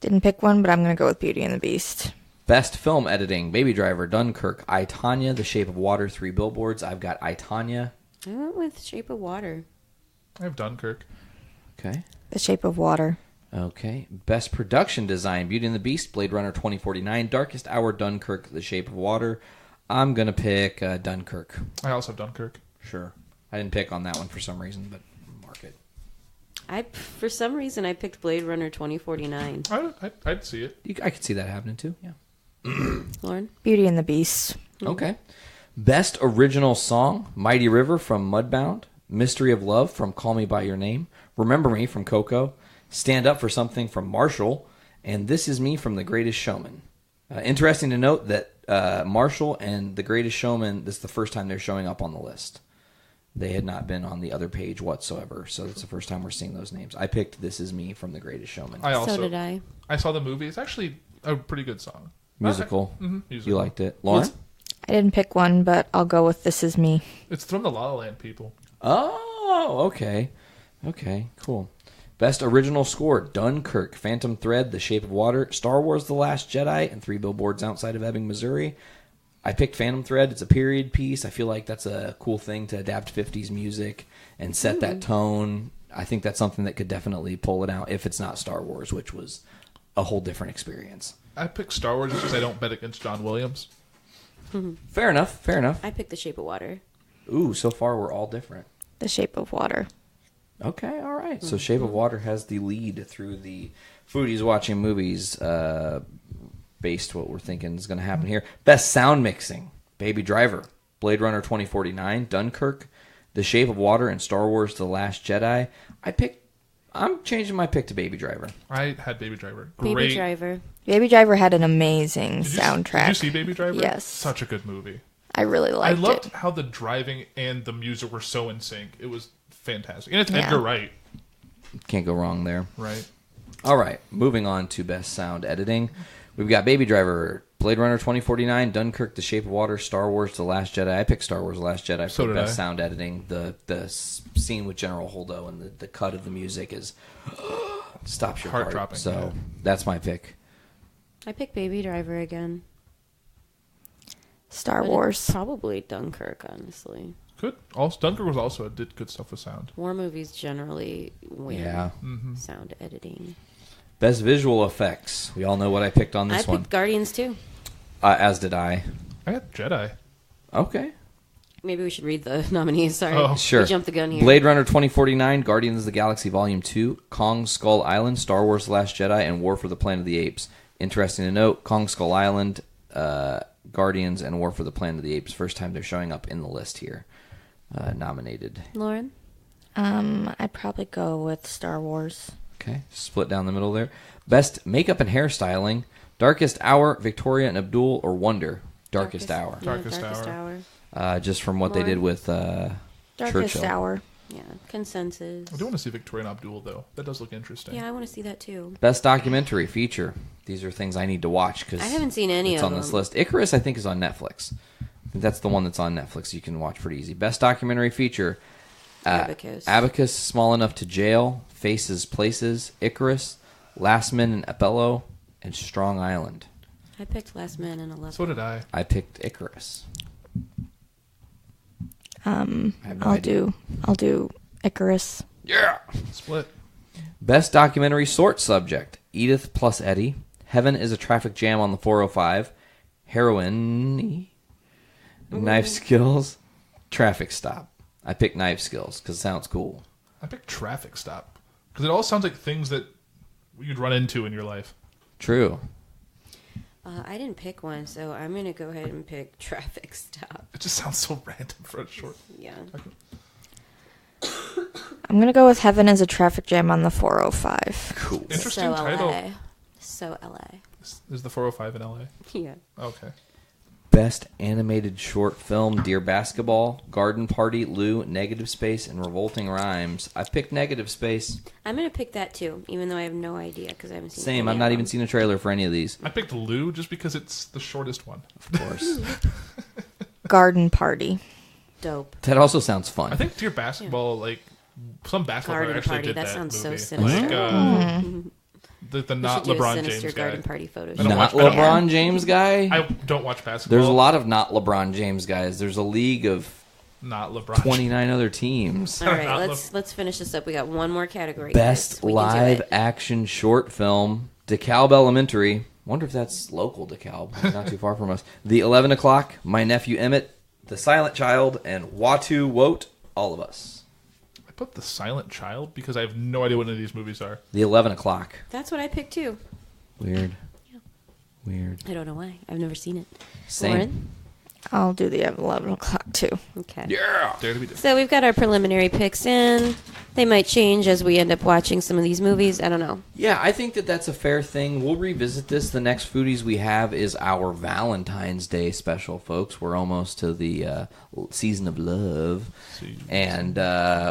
Didn't pick one, but I'm going to go with Beauty and the Beast. Best film editing: Baby Driver, Dunkirk, I, Tonya, The Shape of Water, 3 Billboards. I've got I, Tonya. I went with Shape of Water. I have Dunkirk. Okay. The Shape of Water. Okay. Best production design: Beauty and the Beast, Blade Runner 2049, Darkest Hour, Dunkirk, The Shape of Water. I'm going to pick Dunkirk. I also have Dunkirk. Sure. I didn't pick on that one for some reason, but mark it. For some reason, I picked Blade Runner 2049. I'd see it. I could see that happening too, yeah. Lauren? Beauty and the Beast. Okay. Best original song: Mighty River from Mudbound, Mystery of Love from Call Me By Your Name, Remember Me from Coco, Stand Up for Something from Marshall, and This Is Me from The Greatest Showman. Interesting to note that Marshall and The Greatest Showman, this is the first time they're showing up on the list. They had not been on the other page whatsoever, so it's the first time we're seeing those names. I picked This Is Me from The Greatest Showman. So did I. I saw the movie. It's actually a pretty good song. Musical. Mm-hmm. Musical. You liked it. Lauren? I didn't pick one, but I'll go with This Is Me. It's from the La La Land people. Oh, okay. Okay, cool. Best original score: Dunkirk, Phantom Thread, The Shape of Water, Star Wars: The Last Jedi, and 3 Billboards Outside of Ebbing, Missouri. I picked Phantom Thread. It's a period piece. I feel like that's a cool thing to adapt 50s music and set that tone. I think that's something that could definitely pull it out if it's not Star Wars, which was a whole different experience. I picked Star Wars just because I don't bet against John Williams. Fair enough. Fair enough. I picked The Shape of Water. Ooh, so far we're all different. The Shape of Water. Okay, all right. So Shape of Water has the lead through the Foodies Watching Movies based what we're thinking is going to happen here. Best sound mixing: Baby Driver, Blade Runner 2049, Dunkirk, The Shape of Water, and Star Wars: The Last Jedi. I'm changing my pick to Baby Driver. I had Baby Driver. Baby Driver. Baby Driver had an amazing soundtrack. Did you see Baby Driver? Yes. Such a good movie. I really liked it. I loved how the driving and the music were so in sync. It was fantastic. And it's Edgar Wright. Can't go wrong there. Right. All right, moving on to best sound editing. We've got Baby Driver, Blade Runner 2049, Dunkirk, The Shape of Water, Star Wars: The Last Jedi. I picked Star Wars: The Last Jedi for best sound editing. The scene with General Holdo and the cut of the music is stops your heart. Dropping. So that's my pick. I picked Baby Driver again. Star Wars. Probably Dunkirk, honestly. Good. Also, Dunkirk was also did good stuff with sound. War movies generally win sound editing. Best visual effects. We all know what I picked on this one. I picked Guardians too. As did I. I had Jedi. Okay. maybe we should read the nominees. Sorry. Sure. We jumped the gun here. Blade Runner 2049, Guardians of the Galaxy Volume 2, Kong Skull Island, Star Wars The Last Jedi, and War for the Planet of the Apes. Interesting to note, Kong Skull Island, Guardians, and War for the Planet of the Apes. First time they're showing up in the list here. Nominated. Lauren? I'd probably go with Star Wars. Okay, split down the middle there. Best Makeup and Hairstyling, Darkest Hour, Victoria and Abdul, or Wonder? Darkest Hour. Darkest Hour. Just from what they did with Darkest Churchill. Hour. Yeah, consensus. I do want to see Victoria and Abdul, though. That does look interesting. Yeah, I want to see that, too. Best Documentary Feature. These are things I need to watch because I haven't seen any it's of on them. this list. Icarus, I think, is on Netflix. I think that's the one that's on Netflix. You can watch pretty easy. Best Documentary Feature. Abacus, Small Enough to Jail, Faces, Places, Icarus, Last Men in Apello, and Strong Island. I picked Last Man in 11. So did I. I picked Icarus. I'll do Icarus. Yeah. Split. Best Documentary Short Subject. Edith plus Eddie. Heaven is a Traffic Jam on the 405. Heroine. Knife Skills. Traffic Stop. I picked Knife Skills because it sounds cool. I picked Traffic Stop because it all sounds like things that you'd run into in your life. True. I didn't pick one, so I'm going to go ahead and pick Traffic Stop. It just sounds so random for a short. Yeah. I'm going to go with Heaven is a Traffic Jam on the 405. Cool. Interesting so title. LA. So LA. Is the 405 in LA? Yeah. Okay. Best Animated Short Film, Dear Basketball, Garden Party, Lou, Negative Space, and Revolting Rhymes. I picked Negative Space. I'm going to pick that too, even though I have no idea because I haven't seen Same, any I've of not them. even seen a trailer for any of these. I picked Lou just because it's the shortest one. Of course. Garden Party. Dope. That also sounds fun. I think Dear Basketball, like, some basketball player Garden actually Party, did that that sounds so movie. sinister. The We not should do a LeBron sinister James garden guy. party photo I shoot. don't Not watch- I don't- LeBron James guy? I don't watch basketball. There's a lot of not LeBron James guys. There's a league of not LeBron 29 other teams. All right, Not let's finish this up. We got one more category. Best guys. We can do live it. action short film, DeKalb Elementary. Wonder if that's local DeKalb. Not too far from us. The 11 O'Clock, My Nephew Emmett, The Silent Child, and Watu Wote, All of Us. I put The Silent Child because I have no idea what any of these movies are. The 11 O'Clock. That's what I picked too. Weird. Weird. I don't know why. I've never seen it. Same. Lauren? I'll do the 11 o'clock too. Okay. Yeah. Dare to be different. So we've got our preliminary picks in. They might change as we end up watching some of these movies. I don't know. Yeah, I think that that's a fair thing. We'll revisit this. The next Foodies we have is our Valentine's Day special, folks. We're almost to the season of love. And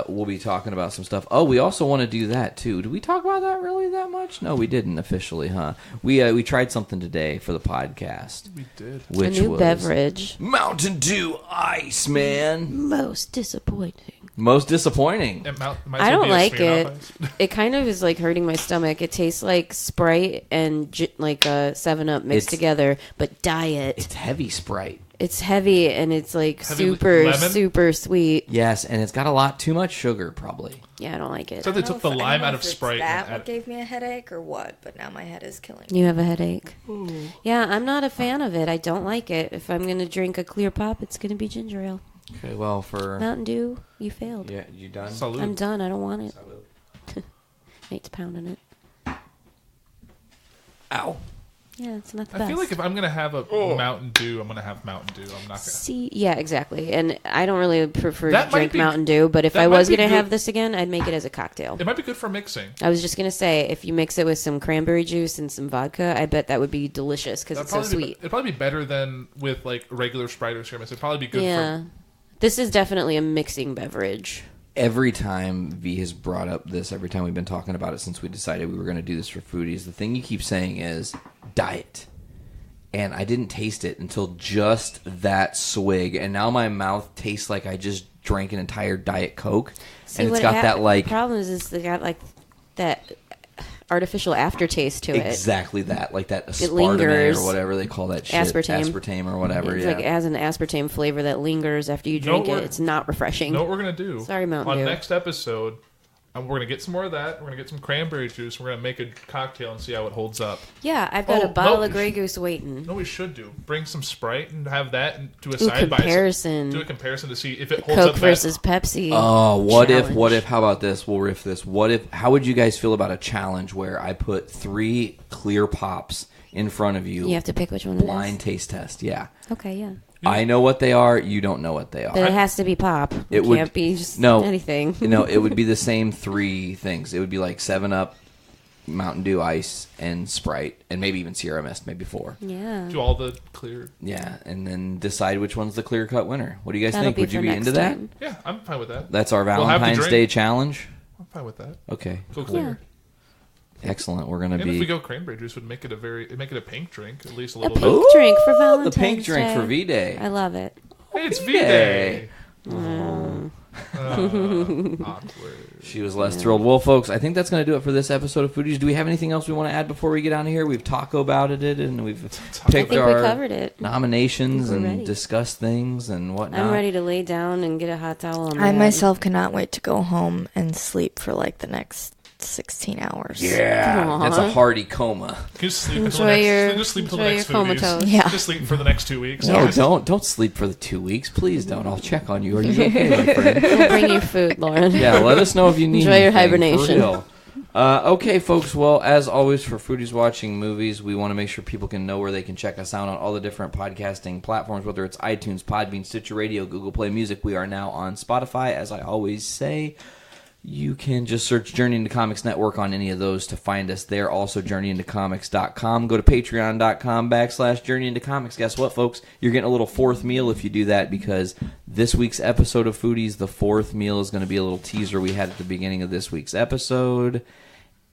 we'll be talking about some stuff. Oh, we also want to do that, too. Did we talk about that really that much? No, we didn't officially, huh? We tried something today for the podcast. We did. Which a new was beverage. Mountain Dew Ice, man. Most disappointing. Most disappointing. I don't like it. It kind of is like hurting my stomach. It tastes like Sprite and like a 7-Up mixed together, but diet. It's heavy Sprite. It's heavy and it's like Heavy super, lemon? super sweet. Yes, and it's got a lot too much sugar, probably. Yeah, I don't like it. So they took the lime out of Sprite. That and what gave me a headache or what? But now my head is killing me. You have a headache. Yeah, I'm not a fan of it. I don't like it. If I'm going to drink a clear pop, it's going to be ginger ale. Okay, well, for... Mountain Dew, you failed. Yeah, you done? Salute. I'm done. I don't want it. Nate's pounding it. Ow. Yeah, it's not the I best. feel like if I'm gonna have a Mountain Dew, I'm gonna have Mountain Dew. I'm not gonna. See, yeah, exactly. And I don't really prefer That to might drink be- Mountain Dew, but if that I might was be going to good- have this again, I'd make it as a cocktail. It might be good for mixing. I was just going to say, if you mix it with some cranberry juice and some vodka, I bet that would be delicious because it's so sweet. It'd probably be better than with like regular Sprite or Sherman. It'd probably be good Yeah. This is definitely a mixing beverage. Every time V has brought up this, every time we've been talking about it since we decided we were going to do this for Foodies, the thing you keep saying is diet. And I didn't taste it until just that swig. And now my mouth tastes like I just drank an entire Diet Coke. See, and it's what got that like... The problem is they got like that artificial aftertaste to it. Exactly that. Like that It aspartame lingers. or whatever they call that shit. Aspartame. Aspartame or whatever, It's yeah. like it has an aspartame flavor that lingers after you Know drink what it. we're- It's not refreshing. Know what we're gonna do? Sorry, Mountain On Dew. next episode, And we're going to get some more of that. We're going to get some cranberry juice. We're going to make a cocktail and see how it holds up. Yeah, I've got a bottle of Grey Goose waiting. No, we should do. Bring some Sprite and have that and do a Do a side comparison. Do a comparison to see if it holds up. Coke versus Pepsi. Oh, what if, how about this? We'll riff this. How would you guys feel about a challenge where I put 3 clear pops in front of you? You have to pick which one it is. Blind taste test, yeah. Okay, yeah. I know what they are. You don't know what they are. But it has to be pop. It can't be just anything. It would be the same 3 things. It would be like 7-Up, Mountain Dew Ice, and Sprite, and maybe even Sierra Mist, maybe 4. Yeah. Do all the clear. Yeah, and then decide which one's the clear-cut winner. What do you guys think? That'll Would you be into that? Yeah, I'm fine with that. That's our Valentine's Day challenge? I'm fine with that. Okay. Go clear. Excellent. We're gonna and be. if we go cranberry juice, would make it a pink drink, at least a little pink bit. drink for Valentine's The pink drink Day. for V-Day. I love it. Hey, it's V-Day. Awkward. She was less thrilled. Well, folks, I think that's going to do it for this episode of Foodies. Do we have anything else we want to add before we get out of here? We've Taco-bouted it, and we've picked we our covered it. nominations and ready. discussed things and whatnot. I'm ready to lay down and get a hot towel on my I head. myself cannot wait to go home and sleep for like the next 16 hours. Yeah, that's a hearty coma. Just sleep Enjoy until just sleep until the your next comatose. Foodies. Yeah. Just sleep for the next 2 weeks. No, don't sleep for the 2 weeks. Please don't. I'll check on you. Are you okay, my friend? We'll bring you food, Lauren. Yeah, let us know if you need Enjoy your anything, hibernation. for real. Okay, folks. Well, as always, for Foodies Watching Movies, we want to make sure people can know where they can check us out on all the different podcasting platforms, whether it's iTunes, Podbean, Stitcher Radio, Google Play Music. We are now on Spotify, as I always say. You can just search Journey into Comics Network on any of those to find us there. Also, journeyintocomics.com. Go to patreon.com/Journey into Comics. Guess what, folks? You're getting a little 4th meal if you do that, because this week's episode of Foodies, the 4th meal, is going to be a little teaser we had at the beginning of this week's episode.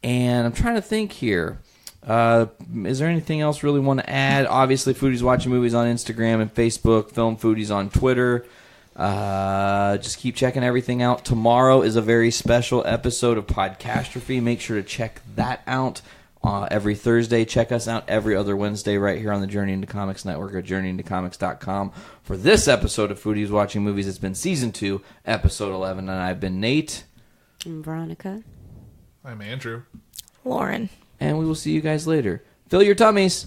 And I'm trying to think here. Is there anything else really want to add? Obviously, Foodies Watching Movies on Instagram and Facebook. Film Foodies on Twitter. Just keep checking everything out. Tomorrow is a very special episode of Podcastrophe. Make sure to check that out every Thursday. Check us out every other Wednesday right here on the Journey into Comics Network at journeyintocomics.com. For this episode of Foodies Watching Movies, it's been Season 2, Episode 11, and I've been Nate. I'm Veronica. I'm Andrew. Lauren. And we will see you guys later. Fill your tummies.